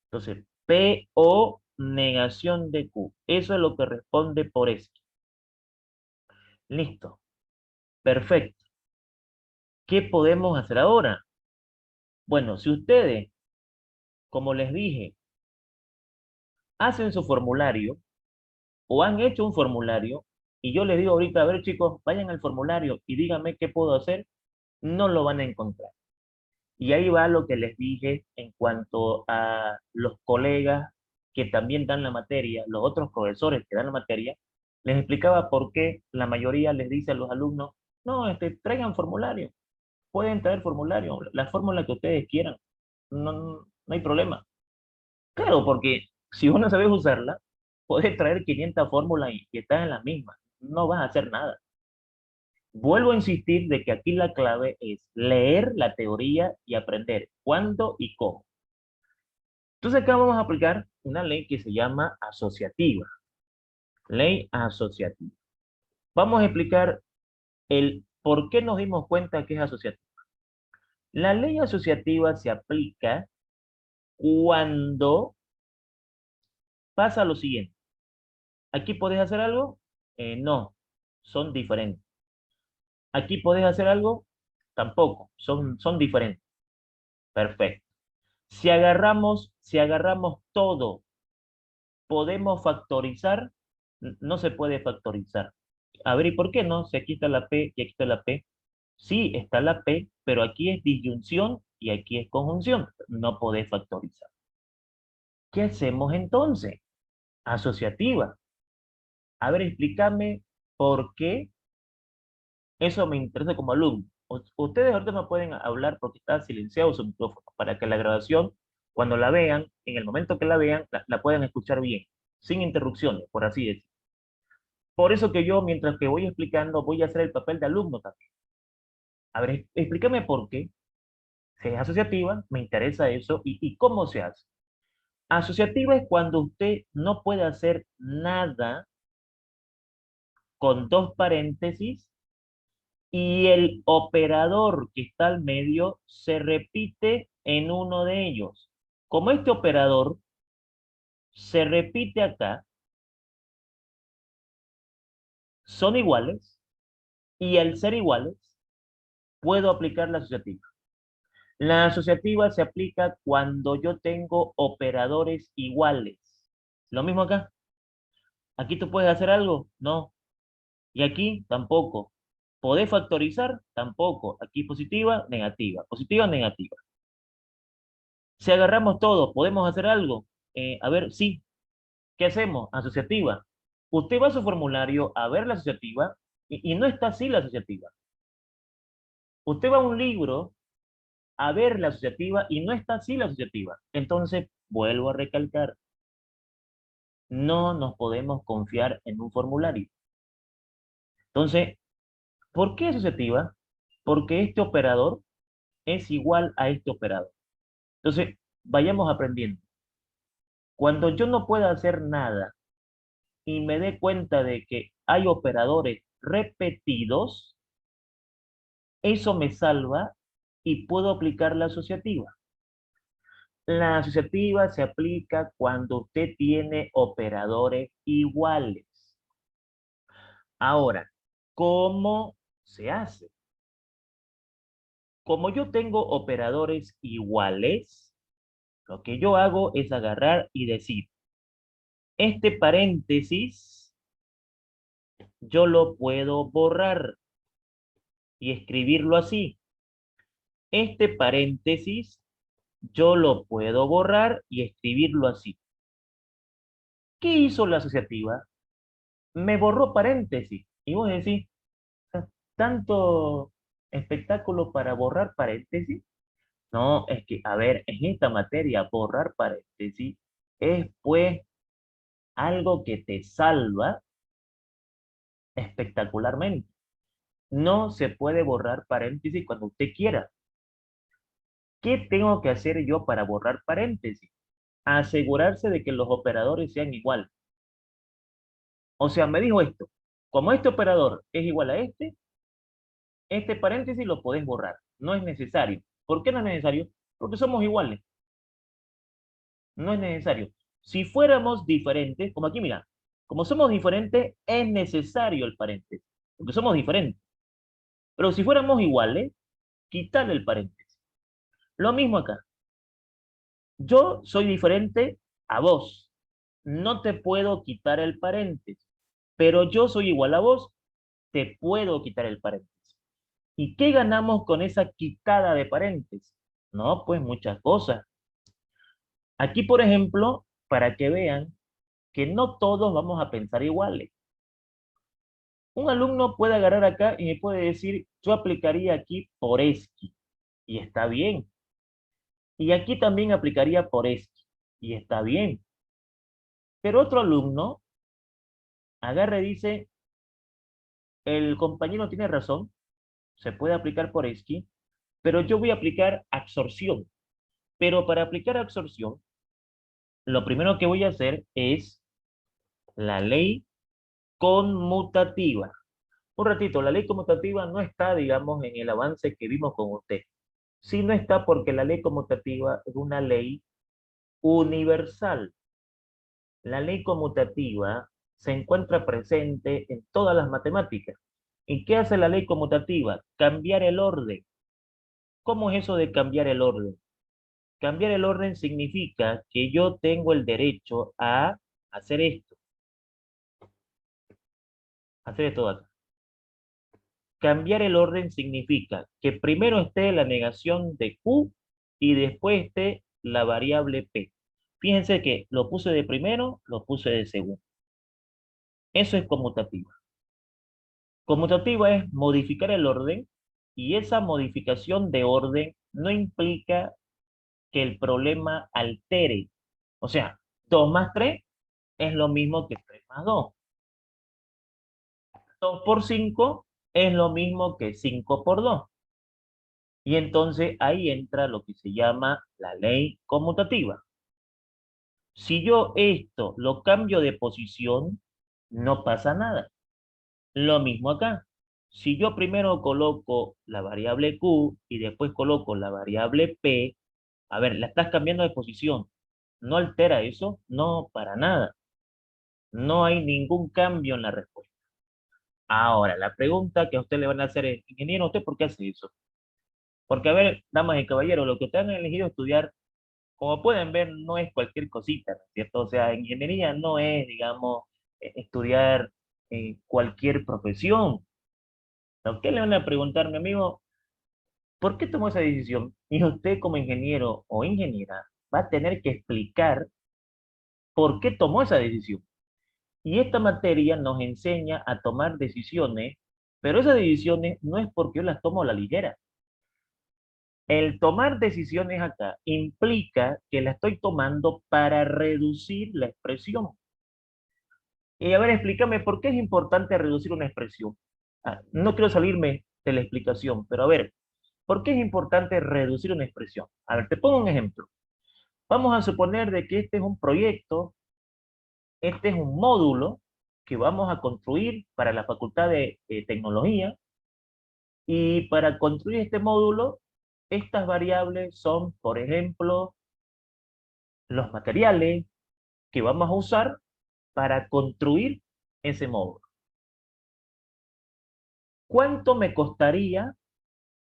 Entonces, P o negación de Q. Eso es lo que responde por esto. Listo. Perfecto. ¿Qué podemos hacer ahora? Bueno, si ustedes, como les dije, hacen su formulario o han hecho un formulario y yo les digo ahorita, a ver chicos, vayan al formulario y díganme qué puedo hacer, no lo van a encontrar. Y ahí va lo que les dije en cuanto a los colegas que también dan la materia, los otros profesores que dan la materia, les explicaba por qué la mayoría les dice a los alumnos, no, traigan formulario, pueden traer formulario, la fórmula que ustedes quieran, no hay problema. Claro, porque si uno sabe usarla, puedes traer 500 fórmulas y estás en la misma, no vas a hacer nada. Vuelvo a insistir de que aquí la clave es leer la teoría y aprender cuándo y cómo. Entonces acá vamos a aplicar una ley que se llama asociativa. Ley asociativa. Vamos a explicar el por qué nos dimos cuenta que es asociativa. La ley asociativa se aplica cuando pasa lo siguiente. ¿Aquí podés hacer algo? No, son diferentes. ¿Aquí podés hacer algo? Tampoco, son diferentes. Perfecto. Si agarramos todo, ¿podemos factorizar? No se puede factorizar. A ver, ¿y por qué no? Si aquí está la P y aquí está la P. Sí, está la P, pero aquí es disyunción y aquí es conjunción. No podés factorizar. ¿Qué hacemos entonces? Asociativa. A ver, explícame por qué eso me interesa como alumno. Ustedes ahorita no pueden hablar porque está silenciado su micrófono para que la grabación, cuando la vean, en el momento que la vean, la puedan escuchar bien, sin interrupciones, por así decirlo. Por eso que yo, mientras que voy explicando, voy a hacer el papel de alumno también. A ver, explícame por qué. Si es asociativa, me interesa eso y cómo se hace. Asociativa es cuando usted no puede hacer nada con dos paréntesis y el operador que está al medio se repite en uno de ellos. Como este operador se repite acá, son iguales y al ser iguales, puedo aplicar la asociativa. La asociativa se aplica cuando yo tengo operadores iguales. Lo mismo acá. ¿Aquí tú puedes hacer algo? No. Y aquí tampoco. ¿Podés factorizar? Tampoco. Aquí positiva, negativa. Positiva, negativa. Si agarramos todo, ¿podemos hacer algo? A ver, sí. ¿Qué hacemos? Asociativa. Usted va a su formulario a ver la asociativa y no está así la asociativa. Usted va a un libro a ver la asociativa y no está así la asociativa. Entonces, vuelvo a recalcar, no nos podemos confiar en un formulario. Entonces, ¿por qué asociativa? Porque este operador es igual a este operador. Entonces, vayamos aprendiendo. Cuando yo no pueda hacer nada y me dé cuenta de que hay operadores repetidos, eso me salva y puedo aplicar la asociativa. La asociativa se aplica cuando usted tiene operadores iguales. Ahora, ¿cómo se hace? Como yo tengo operadores iguales, lo que yo hago es agarrar y decir, este paréntesis yo lo puedo borrar y escribirlo así. Este paréntesis yo lo puedo borrar y escribirlo así. ¿Qué hizo la asociativa? Me borró paréntesis. Y vos decís, tanto espectáculo para borrar paréntesis. No, es que, a ver, en esta materia, borrar paréntesis es pues algo que te salva espectacularmente. No se puede borrar paréntesis cuando usted quiera. ¿Qué tengo que hacer yo para borrar paréntesis? Asegurarse de que los operadores sean iguales. O sea, me dijo esto, como este operador es igual a este paréntesis lo podés borrar. No es necesario. ¿Por qué no es necesario? Porque somos iguales. No es necesario. Si fuéramos diferentes, como aquí, mira, como somos diferentes, es necesario el paréntesis, porque somos diferentes. Pero si fuéramos iguales, quitarle el paréntesis. Lo mismo acá. Yo soy diferente a vos. No te puedo quitar el paréntesis, pero yo soy igual a vos, te puedo quitar el paréntesis. ¿Y qué ganamos con esa quitada de paréntesis? No, pues muchas cosas. Aquí, por ejemplo, para que vean que no todos vamos a pensar iguales. Un alumno puede agarrar acá y me puede decir, yo aplicaría aquí por esqui, y está bien. Y aquí también aplicaría por esqui, y está bien. Pero otro alumno agarra y dice, el compañero tiene razón, se puede aplicar por esqui, pero yo voy a aplicar absorción. Pero para aplicar absorción, lo primero que voy a hacer es la ley conmutativa. Un ratito, la ley conmutativa no está, digamos, en el avance que vimos con usted. Sí, no está porque la ley conmutativa es una ley universal. La ley conmutativa se encuentra presente en todas las matemáticas. ¿Y qué hace la ley conmutativa? Cambiar el orden. ¿Cómo es eso de cambiar el orden? Cambiar el orden significa que yo tengo el derecho a hacer esto, hacer esto de acá. Cambiar el orden significa que primero esté la negación de Q y después esté la variable P. Fíjense que lo puse de primero, lo puse de segundo. Eso es conmutativa. Conmutativa es modificar el orden y esa modificación de orden no implica que el problema altere. O sea, 2 más 3 es lo mismo que 3 más 2. 2 por 5 es lo mismo que 5 por 2. Y entonces ahí entra lo que se llama la ley conmutativa. Si yo esto lo cambio de posición, no pasa nada. Lo mismo acá. Si yo primero coloco la variable Q y después coloco la variable P, a ver, la estás cambiando de posición. ¿No altera eso? No, para nada. No hay ningún cambio en la respuesta. Ahora, la pregunta que a usted le van a hacer es, ingeniero, ¿usted por qué hace eso? Porque, a ver, damas y caballeros, lo que ustedes han elegido estudiar, como pueden ver, no es cualquier cosita, ¿no es cierto? O sea, ingeniería no es, digamos, estudiar cualquier profesión. A usted le van a preguntar, mi amigo, ¿por qué tomó esa decisión? Y usted como ingeniero o ingeniera va a tener que explicar por qué tomó esa decisión. Y esta materia nos enseña a tomar decisiones, pero esas decisiones no es porque yo las tomo a la ligera. El tomar decisiones acá implica que la estoy tomando para reducir la expresión. Y a ver, explícame, ¿por qué es importante reducir una expresión? No quiero salirme de la explicación, pero a ver, ¿por qué es importante reducir una expresión? A ver, te pongo un ejemplo. Vamos a suponer de que este es un proyecto, este es un módulo que vamos a construir para la Facultad de Tecnología, y para construir este módulo, estas variables son, por ejemplo, los materiales que vamos a usar para construir ese módulo. ¿Cuánto me costaría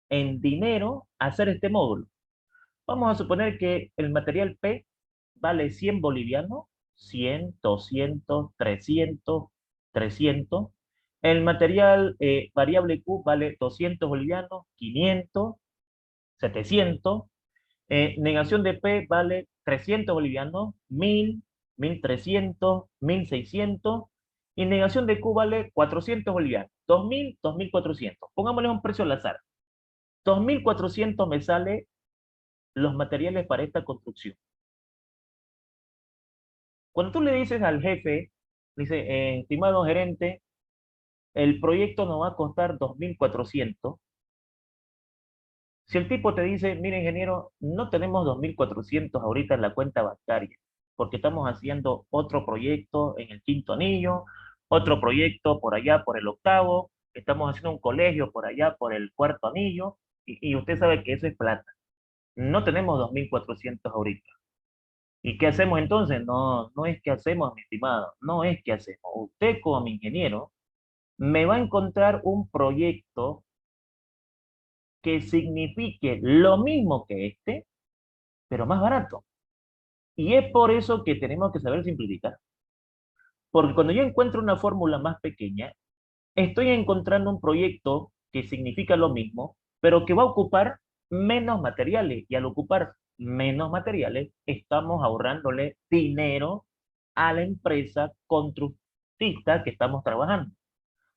en dinero hacer este módulo? Vamos a suponer que el material P vale 100 bolivianos, 100, 200, 300, 300. El material variable Q vale 200 bolivianos, 500, 700. Negación de P vale 300 bolivianos, 1000, 1300, 1600. Y negación de Q vale 400 bolivianos, 2000, 2400. Pongámosle un precio al azar. 2400 me sale los materiales para esta construcción. Cuando tú le dices al jefe, dice, estimado gerente, el proyecto nos va a costar 2400. Si el tipo te dice, mire ingeniero, no tenemos 2400 ahorita en la cuenta bancaria, porque estamos haciendo otro proyecto en el quinto anillo, otro proyecto por allá por el octavo, estamos haciendo un colegio por allá por el cuarto anillo, y usted sabe que eso es plata. No tenemos 2400 ahorita. ¿Y qué hacemos entonces? No, no es que hacemos, mi estimado, no es que hacemos. Usted como ingeniero me va a encontrar un proyecto que signifique lo mismo que este, pero más barato. Y es por eso que tenemos que saber simplificar. Porque cuando yo encuentro una fórmula más pequeña, estoy encontrando un proyecto que significa lo mismo, pero que va a ocupar menos materiales. Y al ocupar menos materiales, estamos ahorrándole dinero a la empresa constructista que estamos trabajando.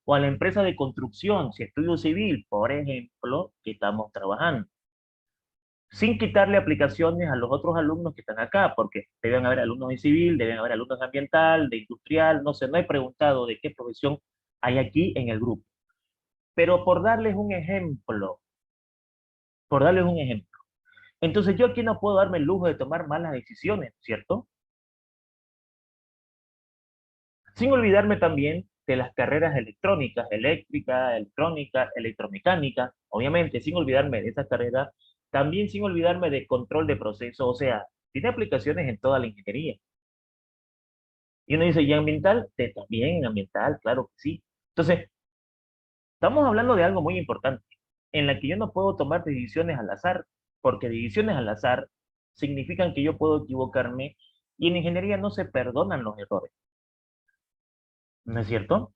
O a la empresa de construcción, si estudio civil, por ejemplo, que estamos trabajando. Sin quitarle aplicaciones a los otros alumnos que están acá, porque deben haber alumnos de civil, deben haber alumnos de ambiental, de industrial, no sé, no he preguntado de qué profesión hay aquí en el grupo. Pero por darles un ejemplo, por darles un ejemplo. Entonces yo aquí no puedo darme el lujo de tomar malas decisiones, ¿cierto? Sin olvidarme también de las carreras electrónicas, eléctrica, electrónica, electromecánica, obviamente, sin olvidarme de esas carreras, también sin olvidarme de control de proceso, o sea, tiene aplicaciones en toda la ingeniería. Y uno dice, ¿y ambiental? También en ambiental, claro que sí. Entonces, estamos hablando de algo muy importante, en la que yo no puedo tomar decisiones al azar, porque decisiones al azar significan que yo puedo equivocarme, y en ingeniería no se perdonan los errores, ¿no es cierto?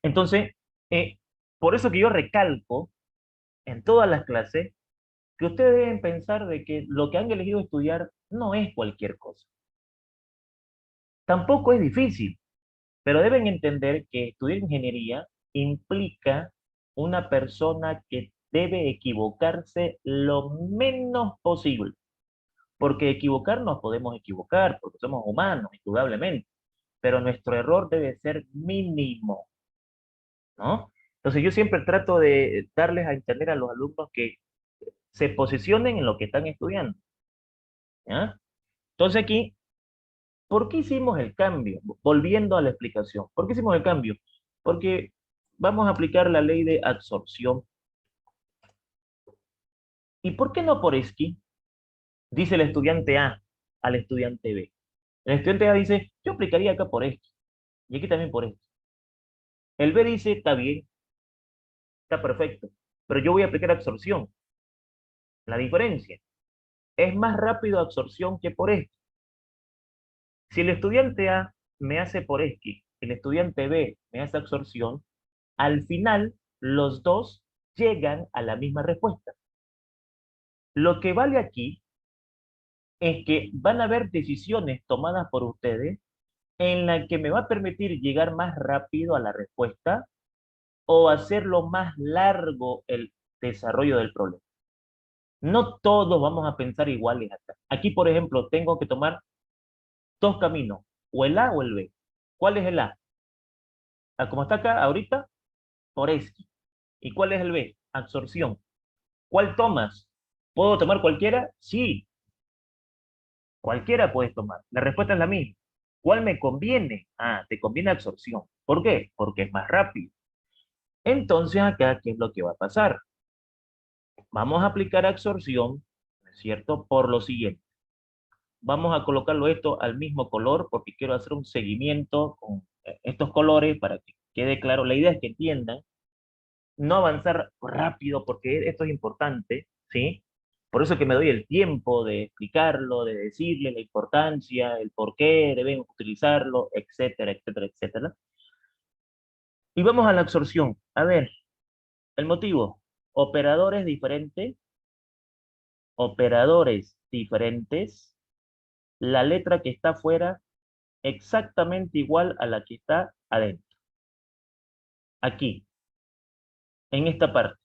Entonces, eh, por eso que yo recalco en todas las clases que ustedes deben pensar de que lo que han elegido estudiar no es cualquier cosa. Tampoco es difícil, pero deben entender que estudiar ingeniería implica una persona que debe equivocarse lo menos posible, porque equivocarnos podemos equivocar, porque somos humanos, indudablemente, pero nuestro error debe ser mínimo, ¿no? Entonces yo siempre trato de darles a entender a los alumnos que se posicionen en lo que están estudiando, ¿ya? Entonces aquí, ¿por qué hicimos el cambio? Volviendo a la explicación, ¿por qué hicimos el cambio? Porque vamos a aplicar la ley de absorción. ¿Y por qué no por esquí? Dice el estudiante A al estudiante B. El estudiante A dice, yo aplicaría acá por esquí, y aquí también por esto. El B dice, está bien, está perfecto, pero yo voy a aplicar absorción. La diferencia, es más rápido absorción que por esquí. Si el estudiante A me hace por esquí, el estudiante B me hace absorción, al final los dos llegan a la misma respuesta. Lo que vale aquí es que van a haber decisiones tomadas por ustedes en la que me va a permitir llegar más rápido a la respuesta o hacerlo más largo el desarrollo del problema. No todos vamos a pensar iguales acá. Aquí, por ejemplo, tengo que tomar dos caminos, o el A o el B. ¿Cuál es el A? Como está acá ahorita, por esquí. ¿Y cuál es el B? Absorción. ¿Cuál tomas? ¿Puedo tomar cualquiera? Sí, cualquiera puedes tomar. La respuesta es la misma. ¿Cuál me conviene? Ah, te conviene absorción. ¿Por qué? Porque es más rápido. Entonces acá, ¿qué es lo que va a pasar? Vamos a aplicar absorción, ¿no es cierto? Por lo siguiente. Vamos a colocarlo esto al mismo color porque quiero hacer un seguimiento con estos colores para que quede claro. La idea es que entiendan, no avanzar rápido porque esto es importante, ¿sí? Por eso que me doy el tiempo de explicarlo, de decirle la importancia, el por qué deben utilizarlo, etcétera, etcétera, etcétera. Y vamos a la absorción. A ver, el motivo. Operadores diferentes, la letra que está afuera exactamente igual a la que está adentro. Aquí, en esta parte.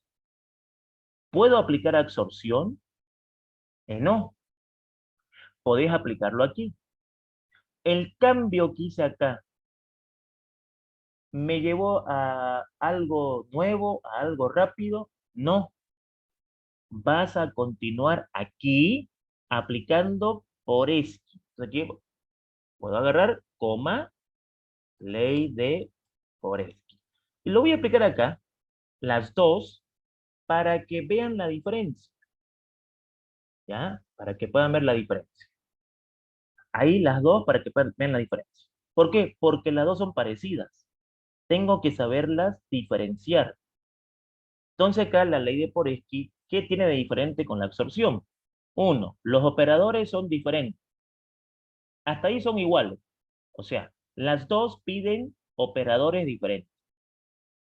¿Puedo aplicar absorción? No, podéis aplicarlo aquí. El cambio que hice acá me llevó a algo nuevo, a algo rápido. No, vas a continuar aquí aplicando por esqui. Entonces, aquí puedo agarrar coma, ley de Foresky. Y lo voy a aplicar acá, las dos, para que vean la diferencia. ¿Ya? Para que puedan ver la diferencia. Ahí las dos para que vean la diferencia. ¿Por qué? Porque las dos son parecidas. Tengo que saberlas diferenciar. Entonces acá la ley de Foresky, ¿qué tiene de diferente con la absorción? Uno, los operadores son diferentes. Hasta ahí son iguales. O sea, las dos piden operadores diferentes.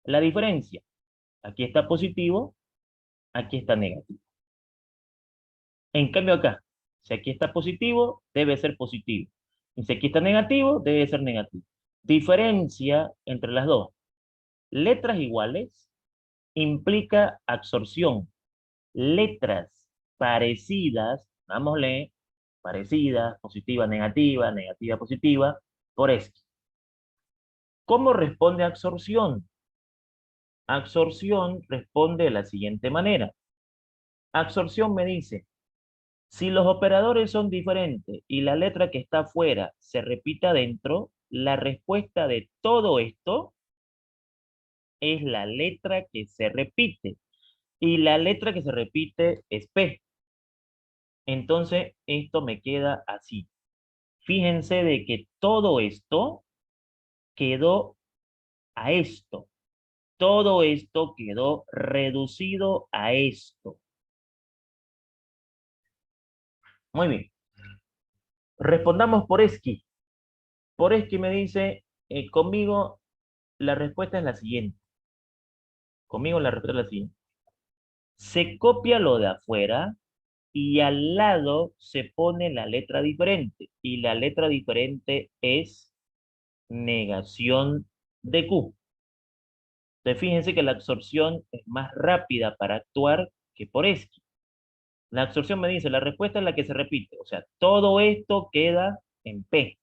La diferencia, aquí está positivo, aquí está negativo. En cambio acá, si aquí está positivo, debe ser positivo. Y si aquí está negativo, debe ser negativo. Diferencia entre las dos. Letras iguales implica absorción. Letras parecidas, vámosle, parecidas, positiva, negativa, negativa, positiva, por esto. ¿Cómo responde absorción? Absorción responde de la siguiente manera. Absorción me dice, si los operadores son diferentes y la letra que está afuera se repite adentro, la respuesta de todo esto es la letra que se repite. Y la letra que se repite es P. Entonces, esto me queda así. Fíjense de que todo esto quedó a esto. Todo esto quedó reducido a esto. Muy bien. Respondamos por esqui. Por esqui me dice, conmigo la respuesta es la siguiente. Conmigo la respuesta es la siguiente. Se copia lo de afuera y al lado se pone la letra diferente. Y la letra diferente es negación de Q. Entonces fíjense que la absorción es más rápida para actuar que por esqui. La absorción me dice, la respuesta es la que se repite. O sea, todo esto queda en P.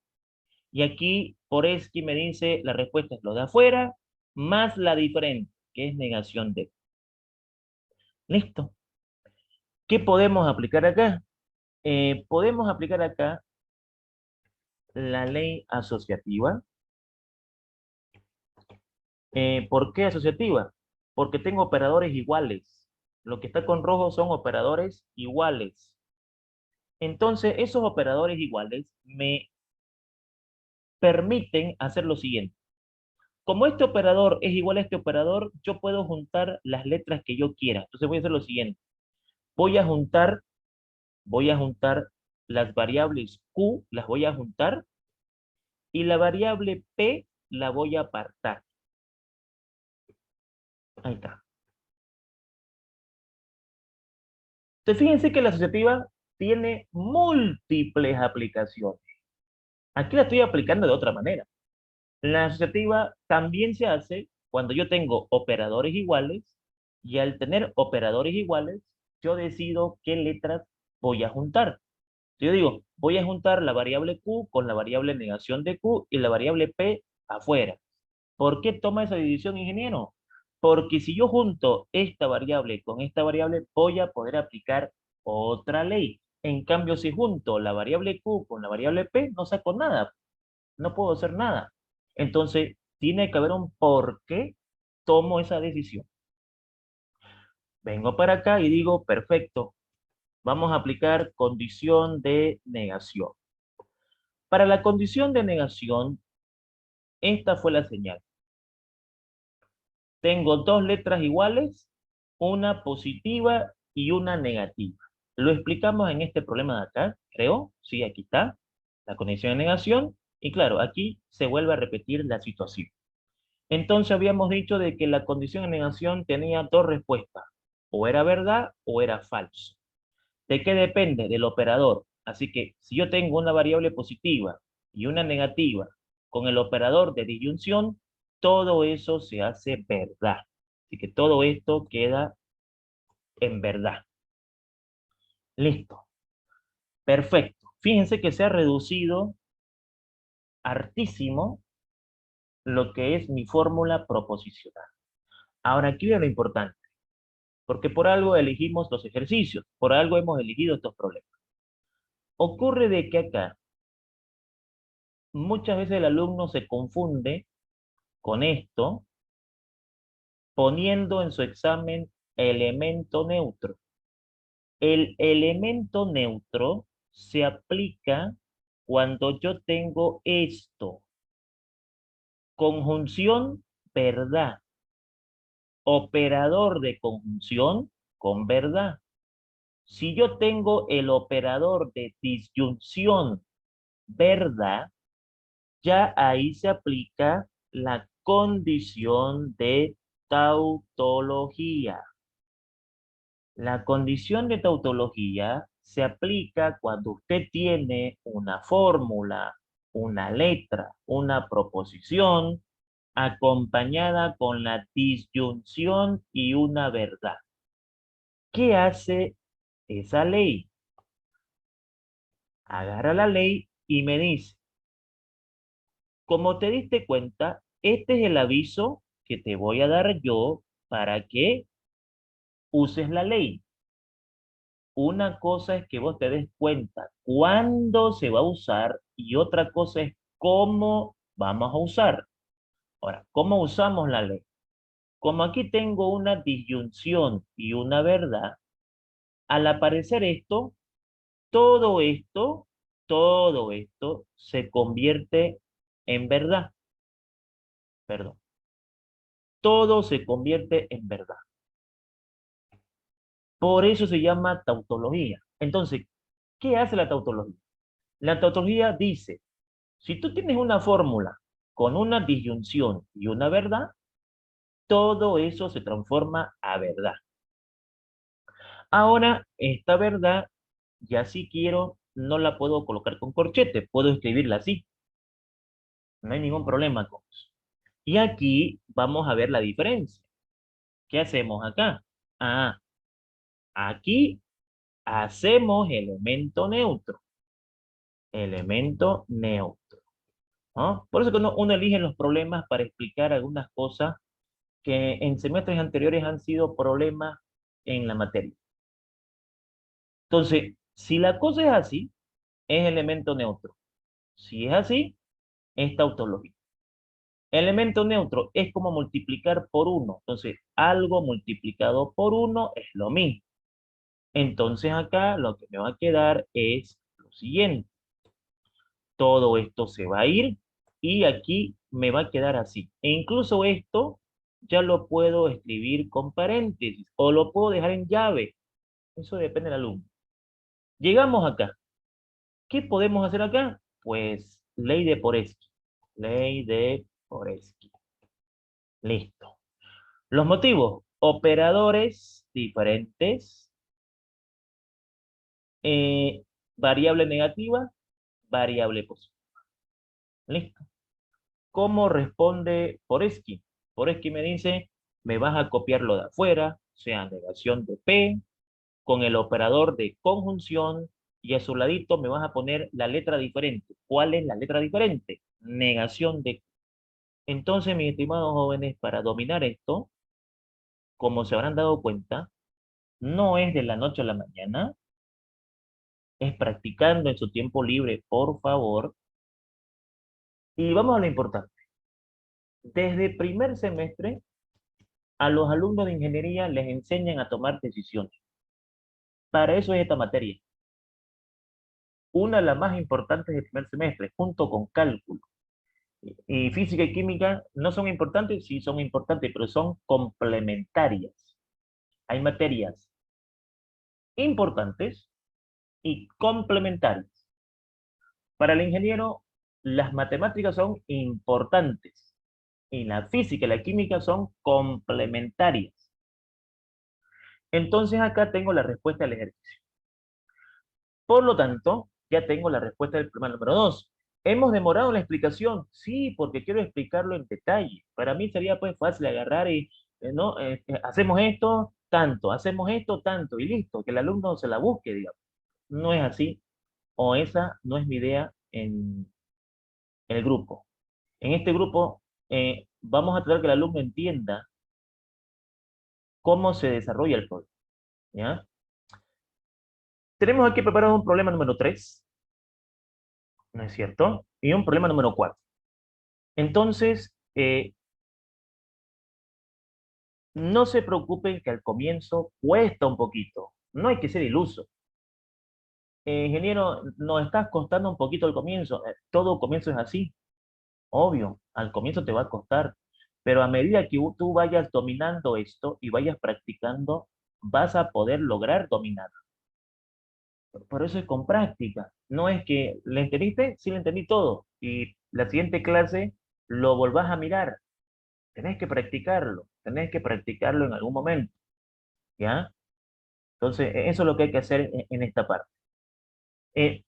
Y aquí por esqui me dice, la respuesta es lo de afuera más la diferente, que es negación de. Listo. ¿Qué podemos aplicar acá? Podemos aplicar acá la ley asociativa. ¿Por qué asociativa? Porque tengo operadores iguales. Lo que está con rojo son operadores iguales. Entonces, esos operadores iguales me permiten hacer lo siguiente. Como este operador es igual a este operador, yo puedo juntar las letras que yo quiera. Entonces voy a hacer lo siguiente. Voy a juntar, voy a juntar las variables Q, las voy a juntar, y la variable P la voy a apartar. Ahí está. Entonces fíjense que la asociativa tiene múltiples aplicaciones. Aquí la estoy aplicando de otra manera. La asociativa también se hace cuando yo tengo operadores iguales y al tener operadores iguales, yo decido qué letras voy a juntar. Yo digo, voy a juntar la variable Q con la variable negación de Q y la variable P afuera. ¿Por qué toma esa división, ingeniero? Porque si yo junto esta variable con esta variable, voy a poder aplicar otra ley. En cambio, si junto la variable Q con la variable P, no saco nada, no puedo hacer nada. Entonces, tiene que haber un por qué tomo esa decisión. Vengo para acá y digo, perfecto, vamos a aplicar condición de negación. Para la condición de negación, esta fue la señal. Tengo dos letras iguales, una positiva y una negativa. Lo explicamos en este problema de acá, creo. Sí, aquí está. La condición de negación. Y claro, aquí se vuelve a repetir la situación. Entonces habíamos dicho de que la condición de negación tenía dos respuestas. O era verdad o era falso. ¿De qué depende? Del operador. Así que si yo tengo una variable positiva y una negativa con el operador de disyunción, todo eso se hace verdad. Así que todo esto queda en verdad. Listo. Perfecto. Fíjense que se ha reducido hartísimo lo que es mi fórmula proposicional. Ahora aquí viene lo importante, porque por algo elegimos los ejercicios, por algo hemos elegido estos problemas. Ocurre de que acá muchas veces el alumno se confunde con esto poniendo en su examen elemento neutro. El elemento neutro se aplica cuando yo tengo esto. Conjunción, verdad. Operador de conjunción con verdad. Si yo tengo el operador de disyunción, verdad, ya ahí se aplica la condición de tautología. La condición de tautología se aplica cuando usted tiene una fórmula, una letra, una proposición, acompañada con la disyunción y una verdad. ¿Qué hace esa ley? Agarra la ley y me dice, como te diste cuenta, este es el aviso que te voy a dar yo para que uses la ley. Una cosa es que vos te des cuenta cuándo se va a usar y otra cosa es cómo vamos a usar. Ahora, ¿cómo usamos la ley? Como aquí tengo una disyunción y una verdad, al aparecer esto, todo esto, todo esto se convierte en verdad. Perdón. Todo se convierte en verdad. Por eso se llama tautología. Entonces, ¿qué hace la tautología? La tautología dice, si tú tienes una fórmula con una disyunción y una verdad, todo eso se transforma a verdad. Ahora, esta verdad, ya si quiero, no la puedo colocar con corchete, puedo escribirla así. No hay ningún problema con eso. Y aquí vamos a ver la diferencia. ¿Qué hacemos acá? Ah, aquí hacemos elemento neutro. Elemento neutro. ¿No? Por eso que uno elige los problemas para explicar algunas cosas que en semestres anteriores han sido problemas en la materia. Entonces, si la cosa es así, es elemento neutro. Si es así, es tautología. Elemento neutro es como multiplicar por uno. Entonces, algo multiplicado por uno es lo mismo. Entonces, acá lo que me va a quedar es lo siguiente. Todo esto se va a ir y aquí me va a quedar así. E incluso esto ya lo puedo escribir con paréntesis o lo puedo dejar en llave. Eso depende del alumno. Llegamos acá. ¿Qué podemos hacer acá? Pues ley de Poresky. Ley de Poresky. Listo. Los motivos. Operadores diferentes. eh, Variable negativa, variable positiva. Listo. ¿Cómo responde Poresky? Poresky me dice, me vas a copiar lo de afuera, sea negación de P, con el operador de conjunción, y a su ladito me vas a poner la letra diferente. ¿Cuál es la letra diferente? Negación de Q. Entonces, mis estimados jóvenes, para dominar esto, como se habrán dado cuenta, no es de la noche a la mañana, es practicando en su tiempo libre, por favor. Y vamos a lo importante. Desde primer semestre, a los alumnos de ingeniería les enseñan a tomar decisiones. Para eso es esta materia. Una de las más importantes del primer semestre, junto con cálculo. Y física y química no son importantes, sí son importantes, pero son complementarias. Hay materias importantes y complementarias. Para el ingeniero, las matemáticas son importantes y la física y la química son complementarias. Entonces acá tengo la respuesta del ejercicio. Por lo tanto, ya tengo la respuesta del problema número 2. ¿Hemos demorado en la explicación? Sí, porque quiero explicarlo en detalle. Para mí sería pues fácil agarrar y, ¿no? Hacemos esto, tanto, hacemos esto, tanto, y listo, que el alumno se la busque, digamos. No es así, o esa no es mi idea en el grupo. En este grupo vamos a tratar que el alumno entienda cómo se desarrolla el problema, ¿ya? Tenemos aquí preparado un problema número 3, ¿no es cierto? Y un problema número 4. Entonces, no se preocupen que al comienzo cuesta un poquito. No hay que ser iluso. Ingeniero, nos está costando un poquito al comienzo. Todo comienzo es así. Obvio, al comienzo te va a costar. Pero a medida que tú vayas dominando esto y vayas practicando, vas a poder lograr dominar. Por eso es con práctica. No es que le entendiste, sí le entendí todo. Y la siguiente clase lo volvás a mirar. Tenés que practicarlo en algún momento, ¿ya? Entonces, eso es lo que hay que hacer en esta parte. Eh,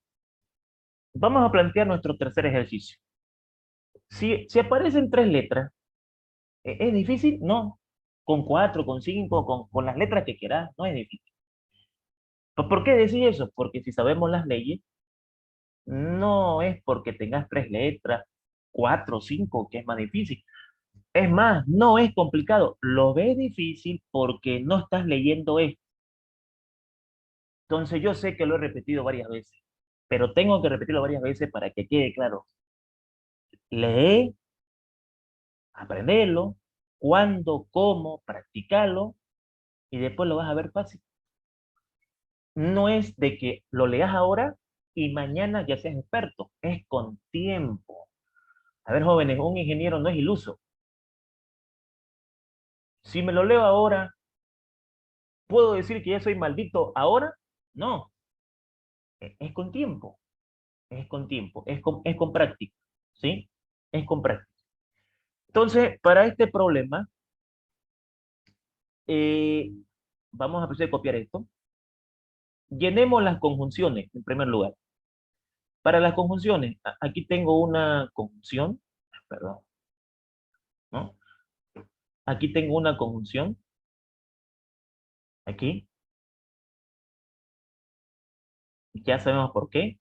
Vamos a plantear nuestro tercer ejercicio. Si aparecen tres letras, ¿es difícil? No. Con cuatro, con cinco, con las letras que quieras, no es difícil. ¿Por qué decir eso? Porque si sabemos las leyes, no es porque tengas tres letras, cuatro, cinco, que es más difícil. Es más, no es complicado. Lo ves difícil porque no estás leyendo esto. Entonces yo sé que lo he repetido varias veces, pero tengo que repetirlo varias veces para que quede claro. Lee, aprenderlo, cuándo, cómo, practicarlo, y después lo vas a ver fácil. No es de que lo leas ahora y mañana ya seas experto, es con tiempo. A ver, jóvenes, un ingeniero no es iluso. Si me lo leo ahora, ¿puedo decir que ya soy maldito ahora? No, es con tiempo, es con tiempo, es con práctica, ¿sí? Es con práctica. Entonces, para este problema, eh, vamos a empezar a copiar esto. Llenemos las conjunciones, en primer lugar. Para las conjunciones, aquí tengo una conjunción, perdón, ¿no? Aquí tengo una conjunción, aquí, ya sabemos por qué.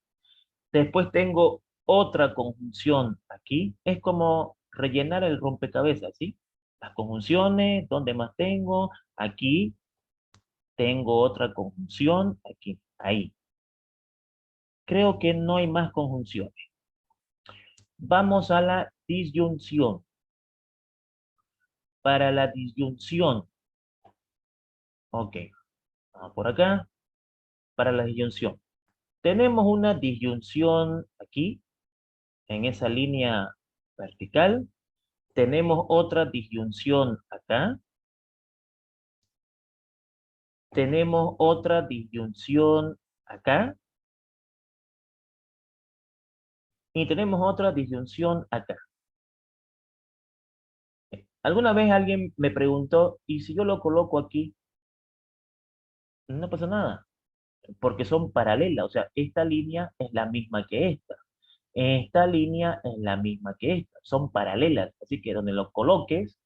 Después tengo otra conjunción aquí, es como rellenar el rompecabezas, ¿sí? Las conjunciones, ¿dónde más tengo? Aquí, tengo otra conjunción, aquí, ahí. Creo que no hay más conjunciones. Vamos a la disyunción. Para la disyunción, ok, vamos por acá, para la disyunción. Tenemos una disyunción aquí, en esa línea vertical. Tenemos otra disyunción acá. Tenemos otra disyunción acá. Y tenemos otra disyunción acá. Alguna vez alguien me preguntó, ¿y si yo lo coloco aquí? No pasa nada, porque son paralelas. O sea, esta línea es la misma que esta. Esta línea es la misma que esta, son paralelas, así que donde lo coloques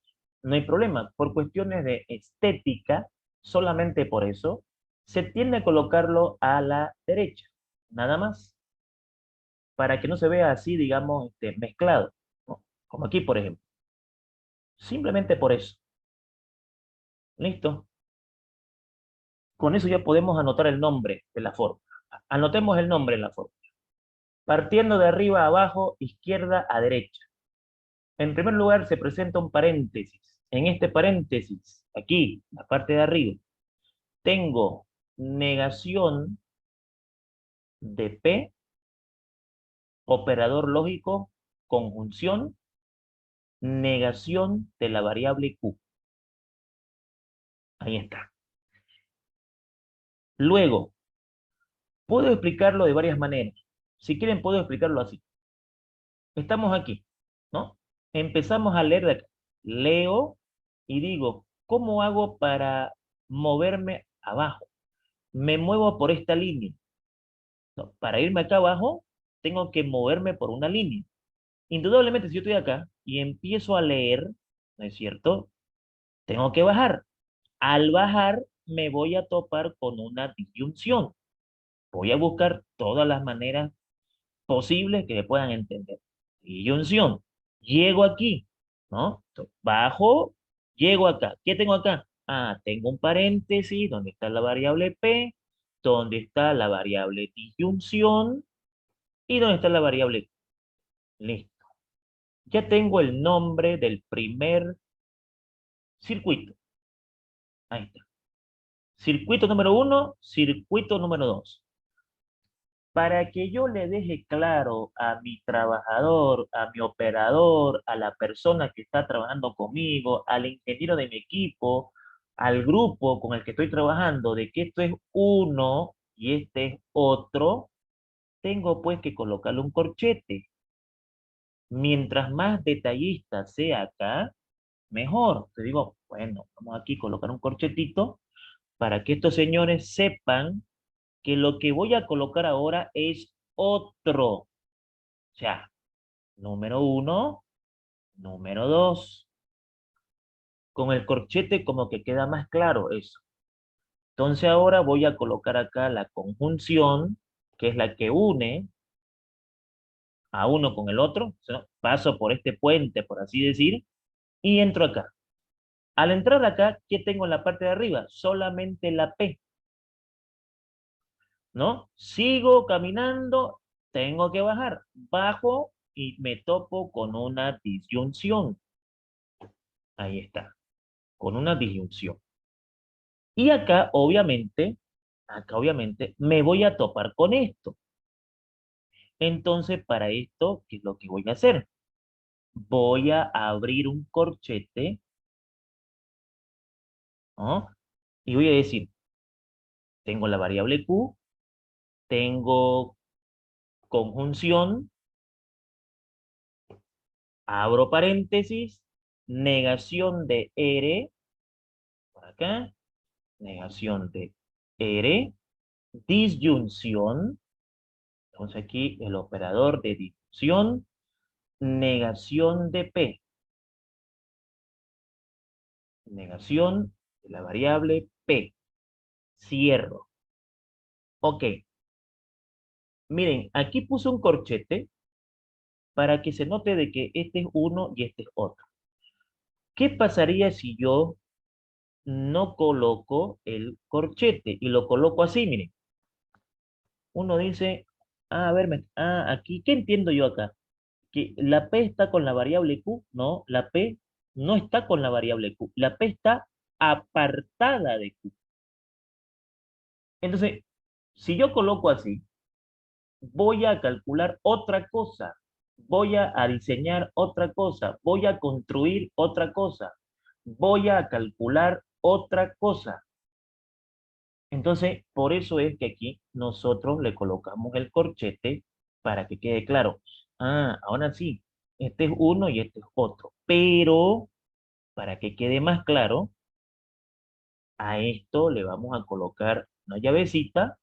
no hay problema. Por cuestiones de estética, solamente por eso, se tiende a colocarlo a la derecha, nada más, para que no se vea así, digamos, mezclado, ¿no? Como aquí, por ejemplo. Simplemente por eso. ¿Listo? Con eso ya podemos anotar el nombre de la fórmula. Anotemos el nombre de la fórmula. Partiendo de arriba a abajo, izquierda a derecha. En primer lugar se presenta un paréntesis. En este paréntesis, aquí, la parte de arriba, tengo negación de P, operador lógico, conjunción, negación de la variable Q. Ahí está. Luego, puedo explicarlo de varias maneras. Si quieren, puedo explicarlo así. Estamos aquí, ¿no? Empezamos a leer de acá. Leo y digo, ¿cómo hago para moverme abajo? Me muevo por esta línea. No, para irme acá abajo, tengo que moverme por una línea. Indudablemente, si yo estoy acá y empiezo a leer, ¿no es cierto? Tengo que bajar. Al bajar, me voy a topar con una disyunción. Voy a buscar todas las maneras posibles que se puedan entender. Disyunción. Llego aquí, ¿no? Bajo, llego acá. ¿Qué tengo acá? Ah, tengo un paréntesis donde está la variable P, donde está la variable disyunción y donde está la variable Q. Listo. Ya tengo el nombre del primer circuito. Ahí está. Circuito número uno, circuito número dos. Para que yo le deje claro a mi trabajador, a mi operador, a la persona que está trabajando conmigo, al ingeniero de mi equipo, al grupo con el que estoy trabajando, de que esto es uno y este es otro, tengo pues que colocarle un corchete. Mientras más detallista sea acá, mejor. Te digo, bueno, vamos aquí a colocar un corchetito para que estos señores sepan que lo que voy a colocar ahora es otro. O sea, número uno, número dos. Con el corchete como que queda más claro eso. Entonces ahora voy a colocar acá la conjunción, que es la que une a uno con el otro. O sea, paso por este puente, por así decir, y entro acá. Al entrar acá, ¿qué tengo en la parte de arriba? Solamente la P, ¿no? Sigo caminando, tengo que bajar. Bajo y me topo con una disyunción. Ahí está, con una disyunción. Y acá obviamente, me voy a topar con esto. Entonces, para esto, ¿qué es lo que voy a hacer? Voy a abrir un corchete, ¿no? Y voy a decir, tengo la variable Q, tengo conjunción, abro paréntesis, negación de R, por acá, negación de R, disyunción, entonces aquí el operador de disyunción, negación de P, negación de la variable P, cierro. Ok, miren, aquí puse un corchete para que se note de que este es uno y este es otro. ¿Qué pasaría si yo no coloco el corchete y lo coloco así? Miren, uno dice, a ver, aquí, ¿qué entiendo yo acá? Que la P está con la variable Q. No, la P no está con la variable Q. La P está apartada de Q. Entonces, si yo coloco así, voy a calcular otra cosa, voy a diseñar otra cosa, voy a construir otra cosa, voy a calcular otra cosa. Entonces, por eso es que aquí nosotros le colocamos el corchete para que quede claro. Ah, ahora sí, este es uno y este es otro. Pero, para que quede más claro, a esto le vamos a colocar una llavecita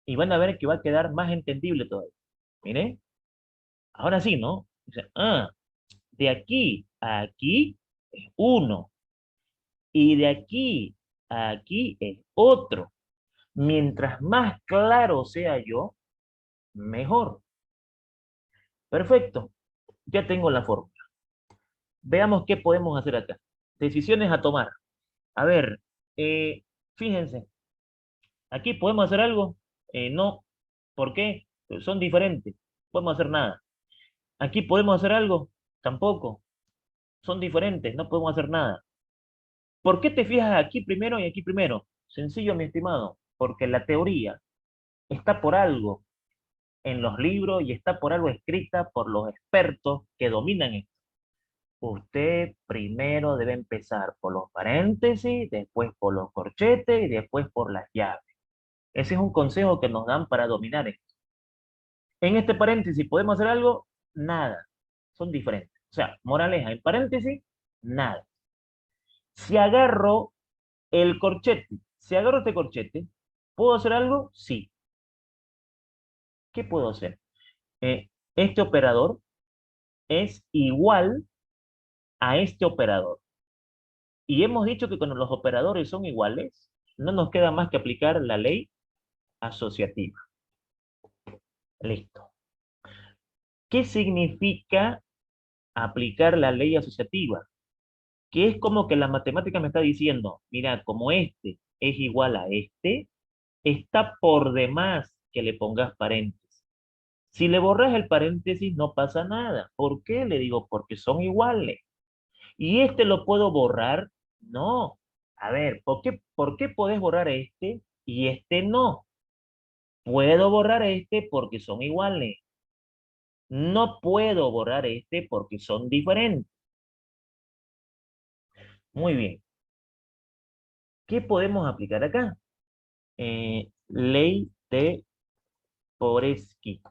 y van a ver que va a quedar más entendible todavía. Mire, ahora sí, ¿no? Dice, de aquí a aquí es uno y de aquí a aquí es otro. Mientras más claro sea yo, mejor. Perfecto. Ya tengo la fórmula. Veamos qué podemos hacer acá. Decisiones a tomar. A ver, Fíjense, aquí podemos hacer algo. No. ¿Por qué? Son diferentes. No podemos hacer nada. Aquí podemos hacer algo. Tampoco. Son diferentes. No podemos hacer nada. ¿Por qué te fijas aquí primero y aquí primero? Sencillo, mi estimado. Porque la teoría está por algo en los libros y está por algo escrita por los expertos que dominan esto. Usted primero debe empezar por los paréntesis, después por los corchetes y después por las llaves. Ese es un consejo que nos dan para dominar esto. En este paréntesis, ¿podemos hacer algo? Nada. Son diferentes. O sea, moraleja, en paréntesis, nada. Si agarro el corchete, si agarro este corchete, ¿puedo hacer algo? Sí. ¿Qué puedo hacer? Este operador es igual a este operador. Y hemos dicho que cuando los operadores son iguales, no nos queda más que aplicar la ley asociativa. Listo. ¿Qué significa aplicar la ley asociativa? Que es como que la matemática me está diciendo, mira, como este es igual a este, está por demás que le pongas paréntesis. Si le borras el paréntesis no pasa nada. ¿Por qué? Le digo, porque son iguales. ¿Y este lo puedo borrar? No. A ver, por qué podés borrar este y este no? Puedo borrar este porque son iguales. No puedo borrar este porque son diferentes. Muy bien. ¿Qué podemos aplicar acá? Ley de Poresky.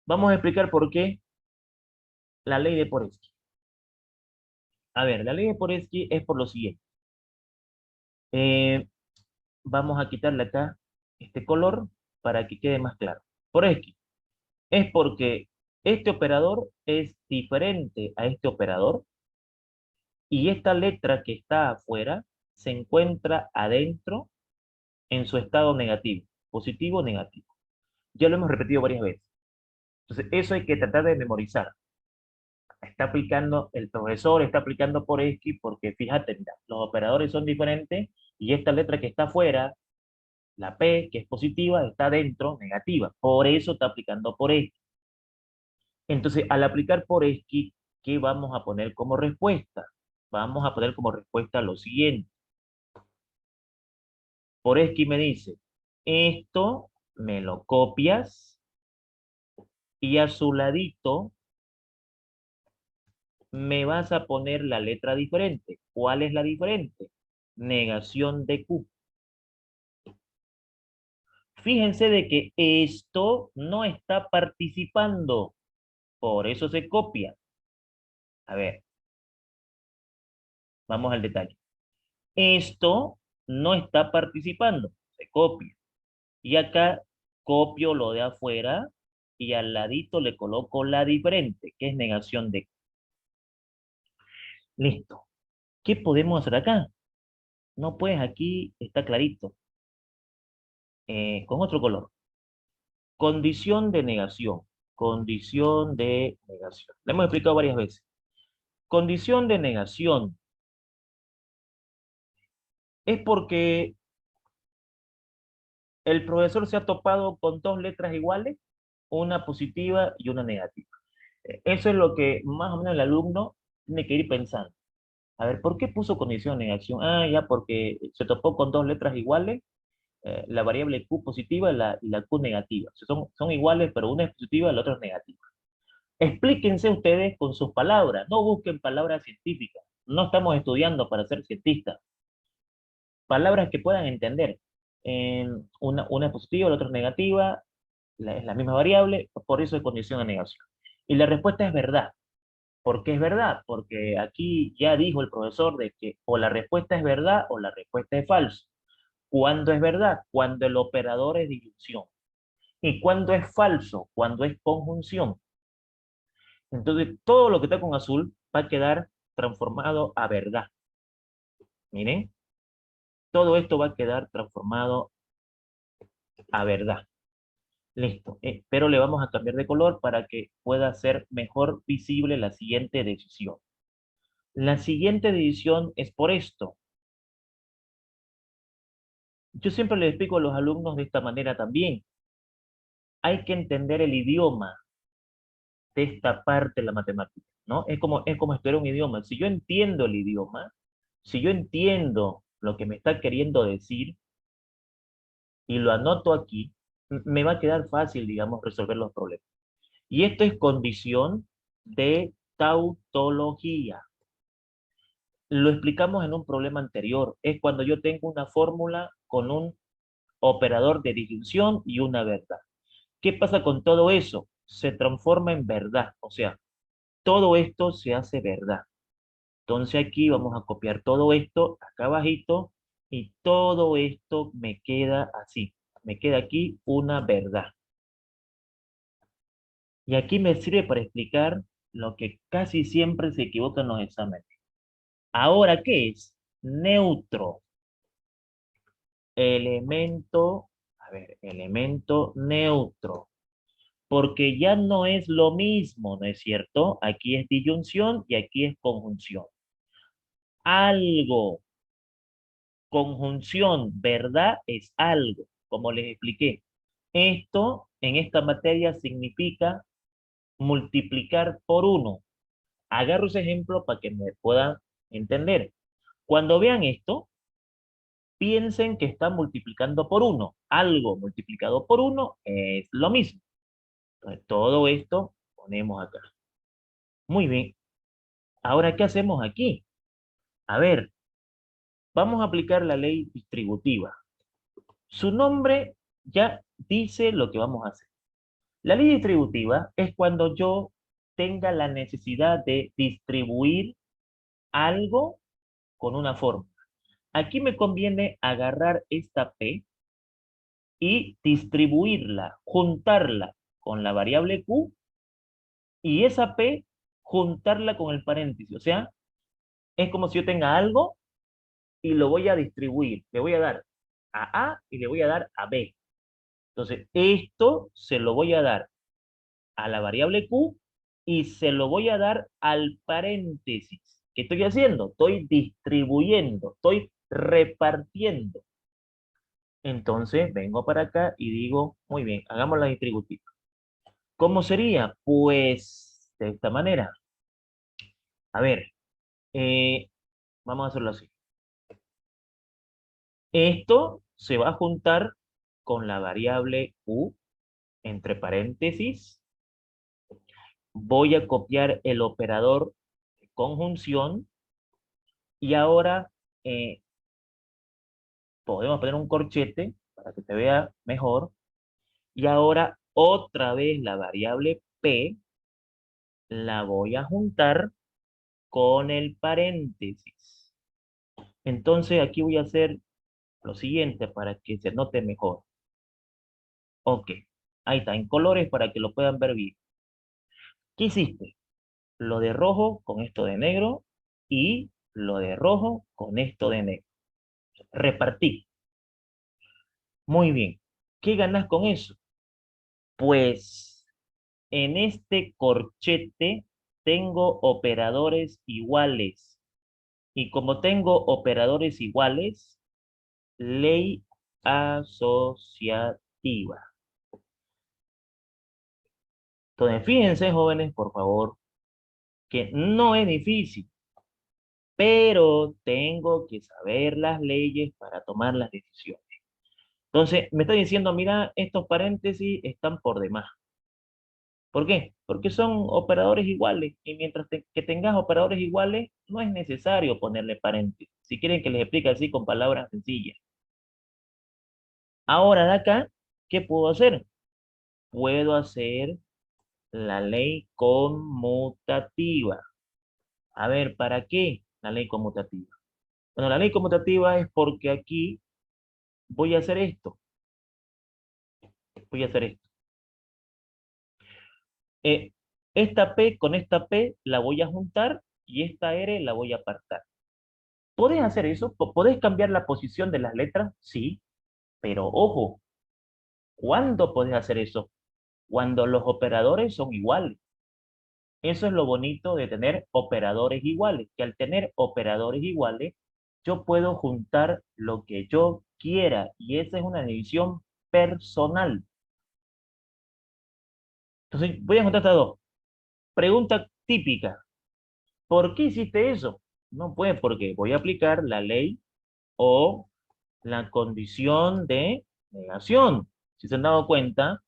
Vamos a explicar por qué la ley de Poresky. A ver, la ley de Poresky es por lo siguiente. Eh, Vamos a quitarle acá este color para que quede más claro. Poresky es porque este operador es diferente a este operador y esta letra que está afuera se encuentra adentro en su estado negativo, positivo o negativo. Ya lo hemos repetido varias veces. Entonces, eso hay que tratar de memorizar. Está aplicando, el profesor está aplicando por Esqui porque fíjate, mira, los operadores son diferentes y esta letra que está afuera, la P, que es positiva, está dentro, negativa. Por eso está aplicando por Esqui. Entonces, al aplicar por Esqui, ¿qué vamos a poner como respuesta? Vamos a poner como respuesta lo siguiente. Por Esqui me dice, esto me lo copias y a su ladito me vas a poner la letra diferente. ¿Cuál es la diferente? Negación de Q. Fíjense de que esto no está participando, por eso se copia. A ver, vamos al detalle. Esto no está participando, se copia. Y acá copio lo de afuera y al ladito le coloco la diferente, que es negación de Q. Listo. ¿Qué podemos hacer acá? No, pues aquí está clarito, con otro color. Condición de negación. Condición de negación. Le hemos explicado varias veces. Condición de negación es porque el profesor se ha topado con dos letras iguales, una positiva y una negativa. Eso es lo que más o menos el alumno tiene que ir pensando. A ver, ¿por qué puso condición de negación? Ah, ya, porque se topó con dos letras iguales, la variable Q positiva y la Q negativa. O sea, son iguales, pero una es positiva y la otra es negativa. Explíquense ustedes con sus palabras, no busquen palabras científicas. No estamos estudiando para ser cientistas. Palabras que puedan entender. Una es positiva, la otra es negativa, es la misma variable, por eso es condición de negación. Y la respuesta es verdad. ¿Por qué es verdad? Porque aquí ya dijo el profesor de que o la respuesta es verdad o la respuesta es falso. ¿Cuándo es verdad? Cuando el operador es disyunción. ¿Y cuándo es falso? Cuando es conjunción. Entonces, todo lo que está con azul va a quedar transformado a verdad. Miren, todo esto va a quedar transformado a verdad. Listo. Pero le vamos a cambiar de color para que pueda ser mejor visible la siguiente decisión. La siguiente decisión es por esto. Yo siempre les explico a los alumnos de esta manera también. Hay que entender el idioma de esta parte de la matemática, ¿no? Es como estudiar un idioma. Si yo entiendo el idioma, si yo entiendo lo que me está queriendo decir y lo anoto aquí, me va a quedar fácil, digamos, resolver los problemas. Y esto es condición de tautología. Lo explicamos en un problema anterior. Es cuando yo tengo una fórmula con un operador de disyunción y una verdad. ¿Qué pasa con todo eso? Se transforma en verdad. O sea, todo esto se hace verdad. Entonces aquí vamos a copiar todo esto acá abajito y todo esto me queda así. Me queda aquí una verdad. Y aquí me sirve para explicar lo que casi siempre se equivoca en los exámenes. Ahora, ¿qué es? Neutro. Elemento, a ver, elemento neutro. Porque ya no es lo mismo, ¿no es cierto? Aquí es disyunción y aquí es conjunción. Algo, conjunción, verdad es algo, como les expliqué. Esto en esta materia significa multiplicar por uno. Agarro ese ejemplo para que me puedan entender. Cuando vean esto, piensen que están multiplicando por uno. Algo multiplicado por uno es lo mismo. Entonces, todo esto ponemos acá. Muy bien. Ahora, ¿qué hacemos aquí? A ver, vamos a aplicar la ley distributiva. Su nombre ya dice lo que vamos a hacer. La ley distributiva es cuando yo tenga la necesidad de distribuir algo con una forma. Aquí me conviene agarrar esta P y distribuirla, juntarla con la variable Q y esa P juntarla con el paréntesis. O sea, es como si yo tenga algo y lo voy a distribuir. Le voy a dar a A y le voy a dar a B. Entonces, esto se lo voy a dar a la variable Q y se lo voy a dar al paréntesis. ¿Qué estoy haciendo? Estoy distribuyendo, estoy repartiendo. Entonces, vengo para acá y digo, muy bien, hagamos la distributiva. ¿Cómo sería? Pues de esta manera. A ver, eh, vamos a hacerlo así. Esto se va a juntar con la variable u entre paréntesis. Voy a copiar el operador de conjunción y ahora podemos poner un corchete para que se vea mejor. Y ahora otra vez la variable p la voy a juntar con el paréntesis. Entonces aquí voy a hacer lo siguiente para que se note mejor. Ok, ahí está, en colores para que lo puedan ver bien. ¿Qué hiciste? Lo de rojo con esto de negro y lo de rojo con esto de negro. Repartí. Muy bien. ¿Qué ganas con eso? Pues en este corchete tengo operadores iguales. Y como tengo operadores iguales, ley asociativa. Entonces, fíjense, jóvenes, por favor, que no es difícil, pero tengo que saber las leyes para tomar las decisiones. Entonces, me está diciendo, mira, estos paréntesis están por demás. ¿Por qué? Porque son operadores iguales y mientras que tengas operadores iguales, no es necesario ponerle paréntesis. Si quieren que les explique así con palabras sencillas. Ahora de acá, ¿qué puedo hacer? Puedo hacer la ley conmutativa. A ver, ¿para qué la ley conmutativa? Bueno, la ley conmutativa es porque aquí voy a hacer esto. Voy a hacer esto. Eh, esta P con esta P la voy a juntar y esta R la voy a apartar. ¿Podés hacer eso? ¿Podés cambiar la posición de las letras? Sí, pero ojo, ¿cuándo podés hacer eso? Cuando los operadores son iguales. Eso es lo bonito de tener operadores iguales, que al tener operadores iguales, yo puedo juntar lo que yo quiera. Y esa es una decisión personal. Entonces, voy a contar estas dos. Pregunta típica. ¿Por qué hiciste eso? No, pues porque voy a aplicar la ley o la condición de negación. Si se han dado cuenta,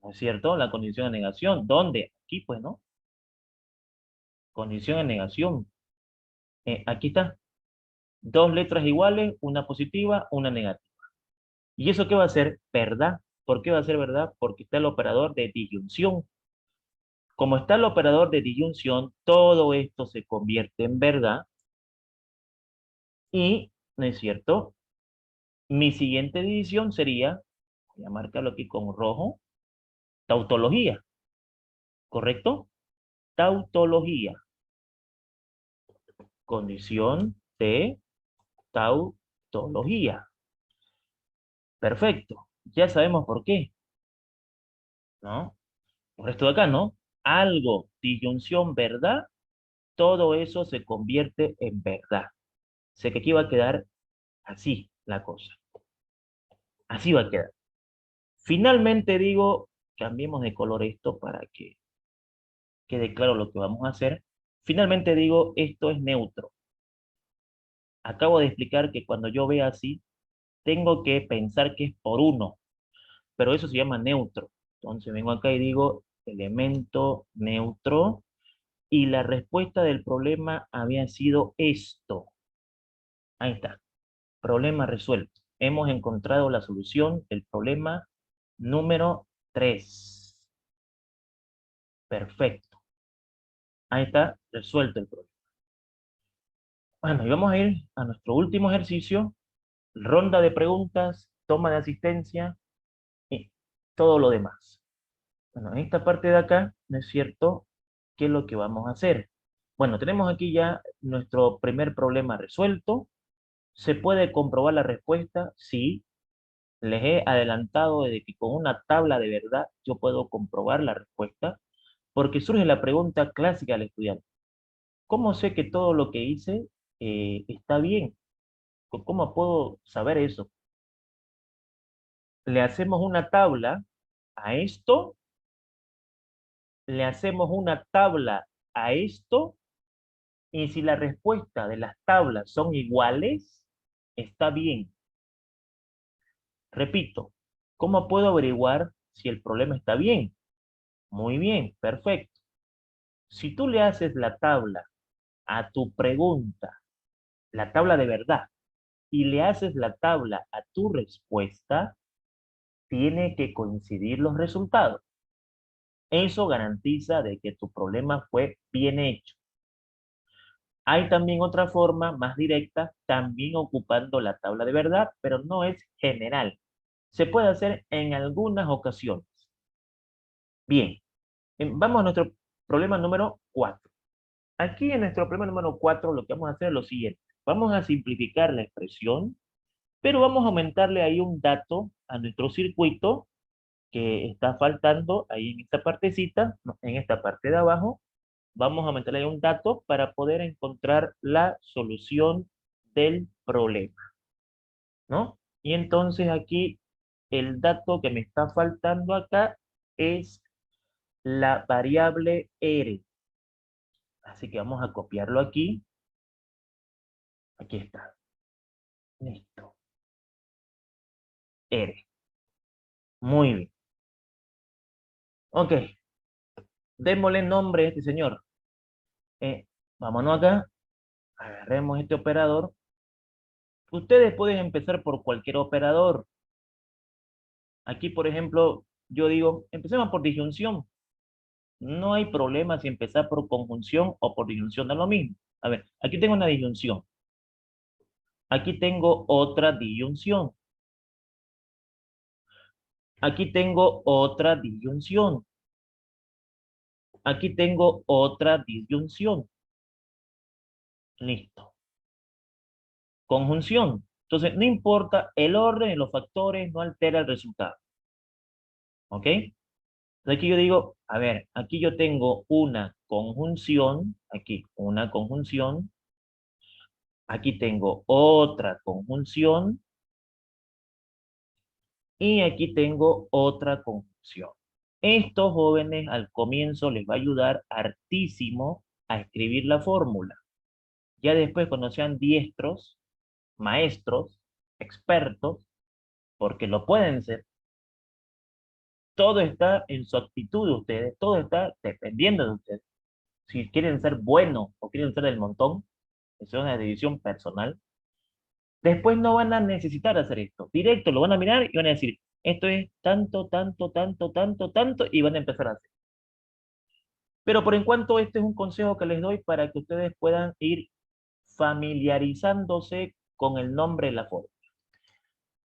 ¿no es cierto? La condición de negación. ¿Dónde? Aquí, pues, ¿no? Condición de negación. Aquí está. Dos letras iguales, una positiva, una negativa. ¿Y eso qué va a ser? Verdad. ¿Por qué va a ser verdad? Porque está el operador de disyunción. Como está el operador de disyunción, todo esto se convierte en verdad y, ¿no es cierto? Mi siguiente división sería, voy a marcarlo aquí con rojo, tautología, ¿correcto? Tautología, condición de tautología. Perfecto, ya sabemos por qué, ¿no? Por esto de acá, ¿no? Algo, disyunción, verdad, todo eso se convierte en verdad. Sé que aquí va a quedar así la cosa. Así va a quedar. Finalmente digo, cambiemos de color esto para que quede claro lo que vamos a hacer. Finalmente digo, esto es neutro. Acabo de explicar que cuando yo vea así, tengo que pensar que es por uno, pero eso se llama neutro. Entonces vengo acá y digo elemento neutro y la respuesta del problema había sido esto. Ahí está, problema resuelto. Hemos encontrado la solución del problema número 3. Perfecto. Ahí está resuelto el problema. Bueno, y vamos a ir a nuestro último ejercicio, ronda de preguntas, toma de asistencia y todo lo demás. Bueno, en esta parte de acá, ¿no es cierto? ¿Qué es lo que vamos a hacer? Bueno, tenemos aquí ya nuestro primer problema resuelto. ¿Se puede comprobar la respuesta? Sí. Les he adelantado de que con una tabla de verdad yo puedo comprobar la respuesta, porque surge la pregunta clásica del estudiante. ¿Cómo sé que todo lo que hice está bien? ¿Cómo puedo saber eso? Le hacemos una tabla a esto, le hacemos una tabla a esto, y si la respuesta de las tablas son iguales, está bien. Repito, ¿cómo puedo averiguar si el problema está bien? Muy bien, perfecto. Si tú le haces la tabla a tu pregunta, la tabla de verdad, y le haces la tabla a tu respuesta, tiene que coincidir los resultados. Eso garantiza de que tu problema fue bien hecho. Hay también otra forma más directa, también ocupando la tabla de verdad, pero no es general. Se puede hacer en algunas ocasiones. Bien, vamos a nuestro problema número 4. Aquí en nuestro problema número 4 lo que vamos a hacer es lo siguiente. Vamos a simplificar la expresión, pero vamos a aumentarle ahí un dato a nuestro circuito que está faltando ahí en esta partecita, no, en esta parte de abajo. Vamos a meterle un dato para poder encontrar la solución del problema, ¿no? Y entonces aquí el dato que me está faltando acá es la variable R. Así que vamos a copiarlo aquí. Aquí está. Listo. R. Muy bien. Ok. Démosle nombre a este señor. Vámonos acá. Agarremos este operador. Ustedes pueden empezar por cualquier operador. Aquí, por ejemplo, yo digo, empecemos por disyunción. No hay problema si empezar por conjunción o por disyunción, da lo mismo. A ver, aquí tengo una disyunción. Aquí tengo otra disyunción. Aquí tengo otra disyunción. Aquí tengo otra disyunción. Listo. Conjunción. Entonces, no importa el orden de los factores, no altera el resultado. ¿Ok? Entonces aquí yo digo, a ver, aquí yo tengo una conjunción, aquí una conjunción, aquí tengo otra conjunción, Y aquí tengo otra conjunción. Estos jóvenes al comienzo les va a ayudar hartísimo a escribir la fórmula. Ya después, cuando sean diestros, maestros, expertos, porque lo pueden ser, todo está en su actitud de ustedes, todo está dependiendo de ustedes. Si quieren ser buenos o quieren ser del montón, eso es una decisión personal. Después no van a necesitar hacer esto. Directo lo van a mirar y van a decir, esto es tanto, tanto, tanto, tanto, tanto, y van a empezar a hacer. Pero por en cuanto este es un consejo que les doy para que ustedes puedan ir familiarizándose con el nombre de la forma.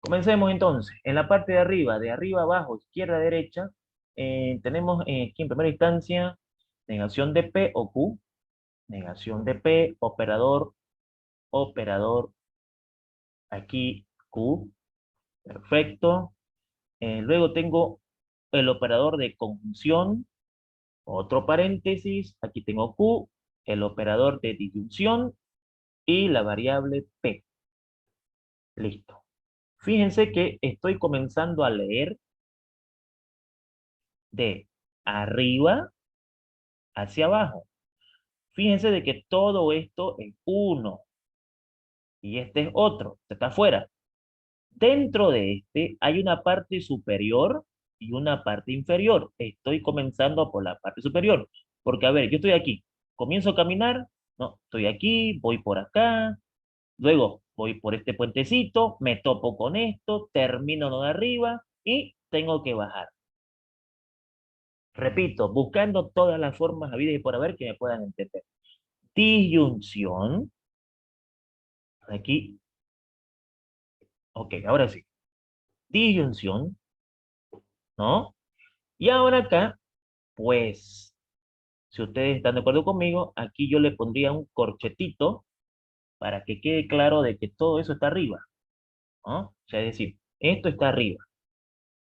Comencemos entonces. En la parte de arriba abajo, izquierda, derecha, tenemos aquí en primera instancia negación de P o Q, negación de P, operador, operador, aquí Q, perfecto. Luego tengo el operador de conjunción, otro paréntesis, aquí tengo Q, el operador de disyunción y la variable P. Listo. Fíjense que estoy comenzando a leer de arriba hacia abajo. Fíjense de que todo esto es uno y este es otro, está afuera. Dentro de este hay una parte superior y una parte inferior. Estoy comenzando por la parte superior, porque a ver, yo estoy aquí, comienzo a caminar, no, estoy aquí, voy por acá, luego voy por este puentecito, me topo con esto, termino lo de arriba y tengo que bajar. Repito, buscando todas las formas habidas y por haber que me puedan entender. Disyunción, aquí, ok, ahora sí. Disyunción, ¿no? Y ahora acá, pues, si ustedes están de acuerdo conmigo, aquí yo le pondría un corchetito para que quede claro de que todo eso está arriba, ¿no? O sea, es decir, esto está arriba.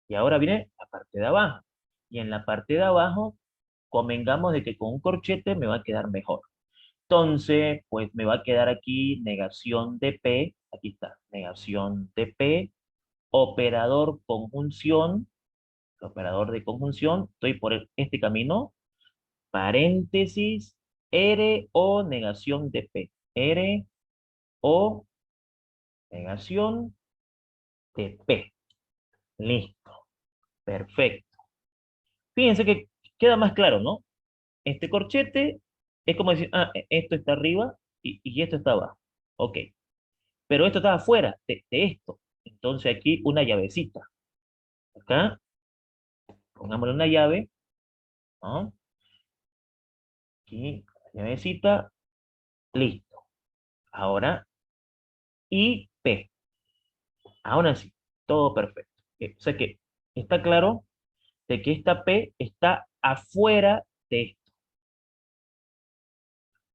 Y ahora viene la parte de abajo. Y en la parte de abajo, convengamos de que con un corchete me va a quedar mejor. Entonces, pues me va a quedar aquí negación de P, aquí está, negación de P, operador conjunción, el operador de conjunción, estoy por este camino, paréntesis, R o negación de P, R o negación de P. Listo, perfecto. Fíjense que queda más claro, ¿no? Este corchete es como decir, ah, esto está arriba y esto está abajo. Ok, pero esto está afuera de esto. Entonces aquí una llavecita. Acá, pongámosle una llave, ¿no? Aquí, la llavecita, listo. Ahora, I, P. Ahora sí, todo perfecto. O sea que está claro de que esta P está afuera de esto.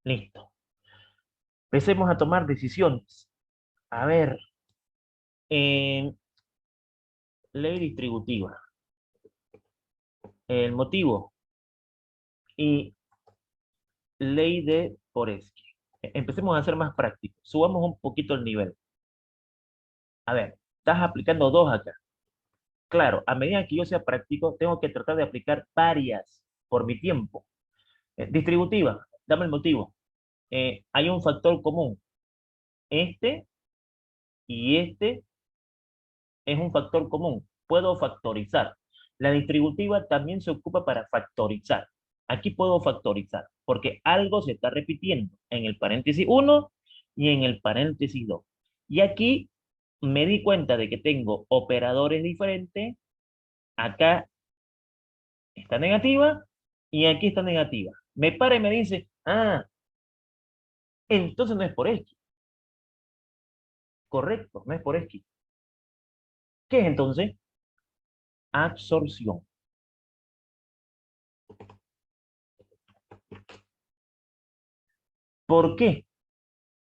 Listo. Empecemos a tomar decisiones. A ver, en ley distributiva, el motivo y ley de Foresky. Empecemos a ser más prácticos. Subamos un poquito el nivel. A ver, estás aplicando dos acá. Claro, a medida que yo sea práctico, tengo que tratar de aplicar varias por mi tiempo. Distributiva, dame el motivo. Hay un factor común. Este y este es un factor común. Puedo factorizar. La distributiva también se ocupa para factorizar. Aquí puedo factorizar porque algo se está repitiendo en el paréntesis uno y en el paréntesis 2. Y aquí me di cuenta de que tengo operadores diferentes. Acá está negativa y aquí está negativa. Me para y me dice, ah, entonces no es por X. Correcto, no es por X. ¿Qué es entonces? Absorción. ¿Por qué?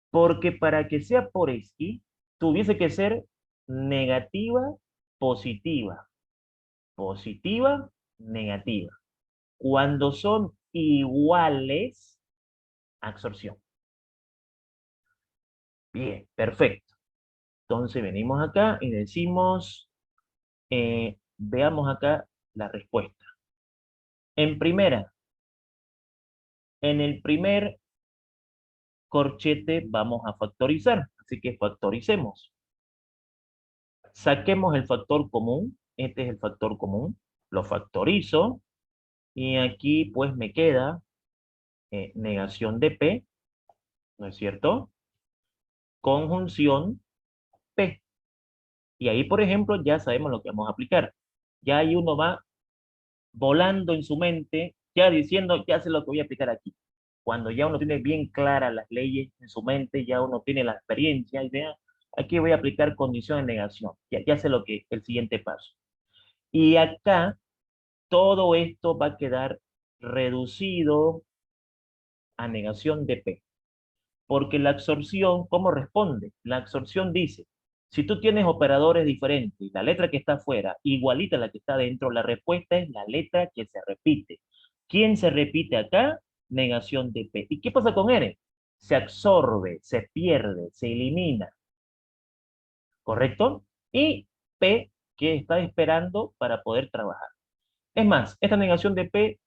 Porque para que sea por X, tuviese que ser negativa, positiva, positiva, negativa. Cuando son iguales, absorción. Bien, perfecto. Entonces venimos acá y decimos Veamos acá la respuesta. En primera, en el primer corchete vamos a factorizar, así que factoricemos. Saquemos el factor común, este es el factor común, lo factorizo, y aquí pues me queda negación de P, ¿no es cierto? Conjunción P. Y ahí, por ejemplo, ya sabemos lo que vamos a aplicar. Ya ahí uno va volando en su mente, ya diciendo, ya sé lo que voy a aplicar aquí. Cuando ya uno tiene bien claras las leyes en su mente, ya uno tiene la experiencia y vea, aquí voy a aplicar condición de negación. Ya sé lo que el siguiente paso. Y acá todo esto va a quedar reducido a negación de P. Porque la absorción, ¿cómo responde? La absorción dice, si tú tienes operadores diferentes y la letra que está afuera igualita a la que está dentro, la respuesta es la letra que se repite. ¿Quién se repite acá? Negación de P. ¿Y qué pasa con R? Se absorbe, se pierde, se elimina. ¿Correcto? Y P que está esperando para poder trabajar. Es más, esta negación de P,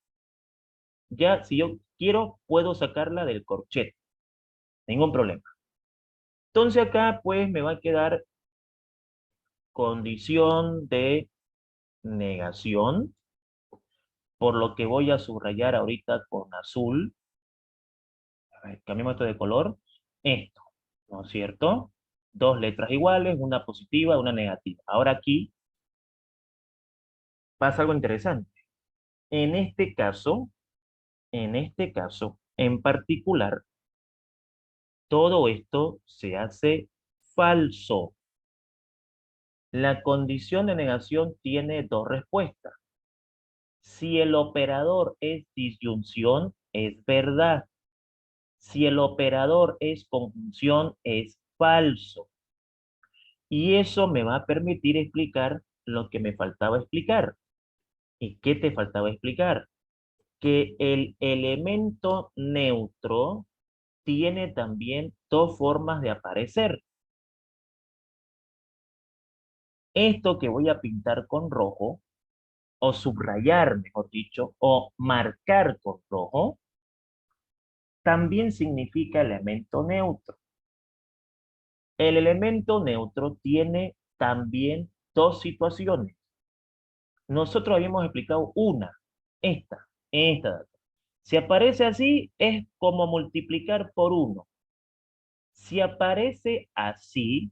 ya si yo quiero, puedo sacarla del corchete. Ningún problema. Entonces acá pues me va a quedar condición de negación, por lo que voy a subrayar ahorita con azul. A ver, cambiemos esto de color. Esto, ¿no es cierto? Dos letras iguales, una positiva, una negativa. Ahora aquí pasa algo interesante. En este caso, en particular, todo esto se hace falso. La condición de negación tiene dos respuestas. Si el operador es disyunción, es verdad. Si el operador es conjunción, es falso. Y eso me va a permitir explicar lo que me faltaba explicar. ¿Y qué te faltaba explicar? Que el elemento neutro tiene también dos formas de aparecer. Esto que voy a pintar con rojo, o subrayar, mejor dicho, o marcar con rojo, también significa elemento neutro. El elemento neutro tiene también dos situaciones. Nosotros habíamos explicado una, esta. Si aparece así, es como multiplicar por uno. Si aparece así,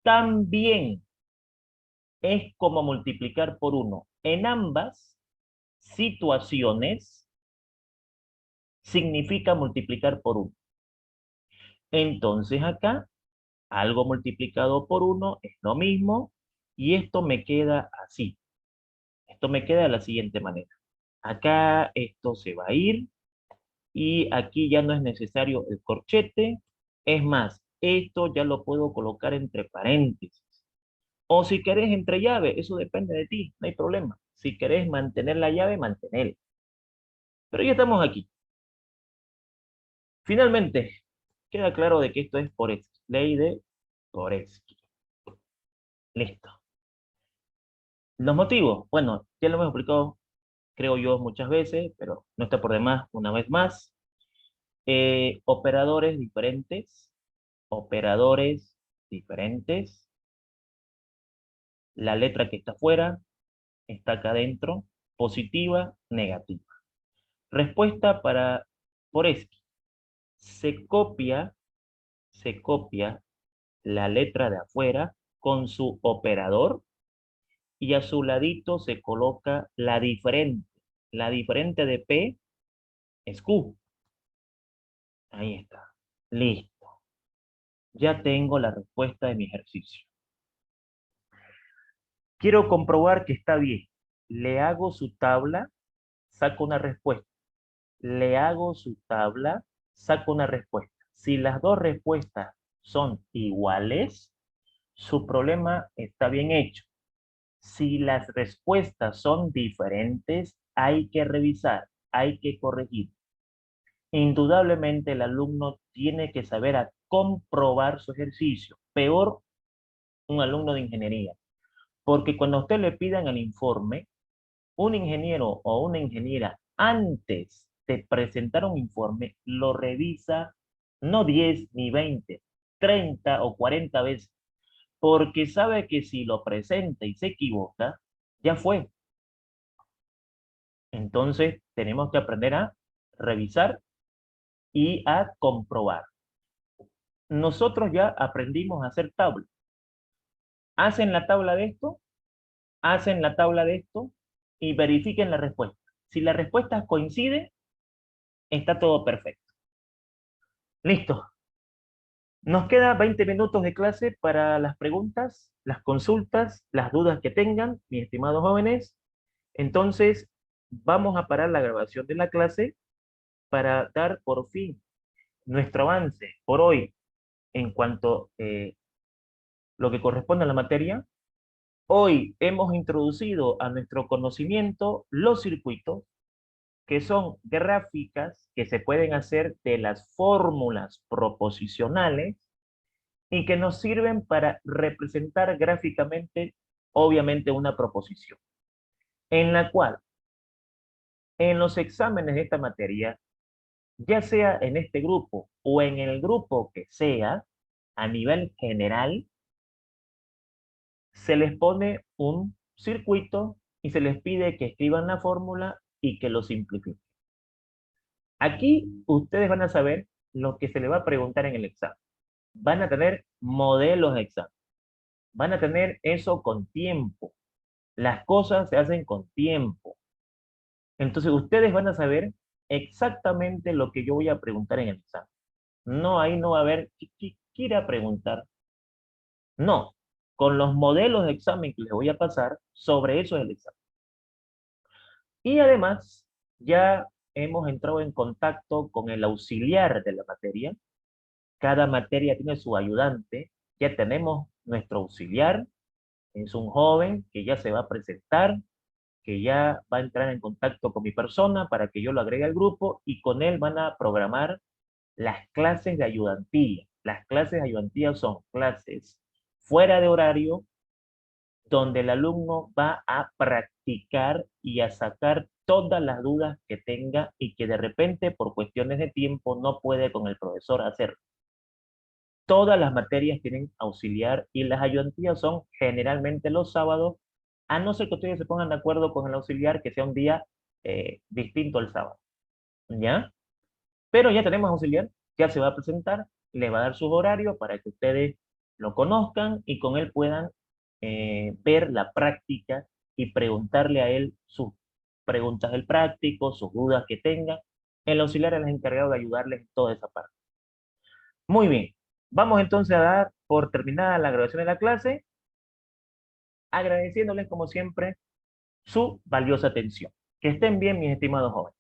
también es como multiplicar por uno. En ambas situaciones significa multiplicar por uno. Entonces acá, algo multiplicado por uno es lo mismo y esto me queda así. Esto me queda de la siguiente manera. Acá esto se va a ir y aquí ya no es necesario el corchete. Es más, esto ya lo puedo colocar entre paréntesis. O si querés entre llave, eso depende de ti, no hay problema. Si querés mantener la llave, mantenerla. Pero ya estamos aquí. Finalmente, queda claro de que esto es Poretzky, ley de Poretzky. Listo. Los motivos, bueno, ya lo hemos explicado, creo yo, muchas veces, pero no está por demás una vez más. Operadores diferentes, operadores diferentes. La letra que está afuera está acá adentro, positiva, negativa. Respuesta para Poretzky. Se copia la letra de afuera con su operador y a su ladito se coloca la diferente. La diferente de P es Q. Ahí está. Listo. Ya tengo la respuesta de mi ejercicio. Quiero comprobar que está bien. Le hago su tabla, saco una respuesta. Le hago su tabla, saco una respuesta. Si las dos respuestas son iguales, su problema está bien hecho. Si las respuestas son diferentes, hay que revisar, hay que corregir. Indudablemente el alumno tiene que saber a comprobar su ejercicio. Peor un alumno de ingeniería. Porque cuando a usted le pidan el informe, un ingeniero o una ingeniera, antes de presentar un informe, lo revisa no 10 ni 20, 30 o 40 veces, porque sabe que si lo presenta y se equivoca, ya fue. Entonces, tenemos que aprender a revisar y a comprobar. Nosotros ya aprendimos a hacer tabla. Hacen la tabla de esto, hacen la tabla de esto y verifiquen la respuesta. Si la respuesta coincide, está todo perfecto. Listo. Nos queda 20 minutos de clase para las preguntas, las consultas, las dudas que tengan, mis estimados jóvenes. Entonces, vamos a parar la grabación de la clase para dar por fin nuestro avance por hoy en cuanto lo que corresponde a la materia. Hoy hemos introducido a nuestro conocimiento los circuitos, que son gráficas que se pueden hacer de las fórmulas proposicionales y que nos sirven para representar gráficamente, obviamente, una proposición, en la cual, en los exámenes de esta materia, ya sea en este grupo o en el grupo que sea, a nivel general, se les pone un circuito y se les pide que escriban la fórmula y que lo simplifiquen. Aquí ustedes van a saber lo que se les va a preguntar en el examen. Van a tener modelos de examen. Van a tener eso con tiempo. Las cosas se hacen con tiempo. Entonces ustedes van a saber exactamente lo que yo voy a preguntar en el examen. No, ahí no va a haber que quiera preguntar. No, con los modelos de examen que les voy a pasar, sobre eso es el examen. Y además, ya hemos entrado en contacto con el auxiliar de la materia. Cada materia tiene su ayudante. Ya tenemos nuestro auxiliar. Es un joven que ya se va a presentar, que ya va a entrar en contacto con mi persona para que yo lo agregue al grupo y con él van a programar las clases de ayudantía. Las clases de ayudantía son clases fuera de horario donde el alumno va a practicar y a sacar todas las dudas que tenga y que de repente por cuestiones de tiempo no puede con el profesor hacer. Todas las materias tienen auxiliar y las ayudantías son generalmente los sábados, a no ser que ustedes se pongan de acuerdo con el auxiliar que sea un día distinto al sábado. ¿Ya? Pero ya tenemos auxiliar, ya se va a presentar, le va a dar sus horarios para que ustedes lo conozcan y con él puedan ver la práctica y preguntarle a él sus preguntas del práctico, sus dudas que tenga. El auxiliar es el encargado de ayudarles en toda esa parte. Muy bien, vamos entonces a dar por terminada la grabación de la clase, agradeciéndoles como siempre su valiosa atención. Que estén bien, mis estimados jóvenes.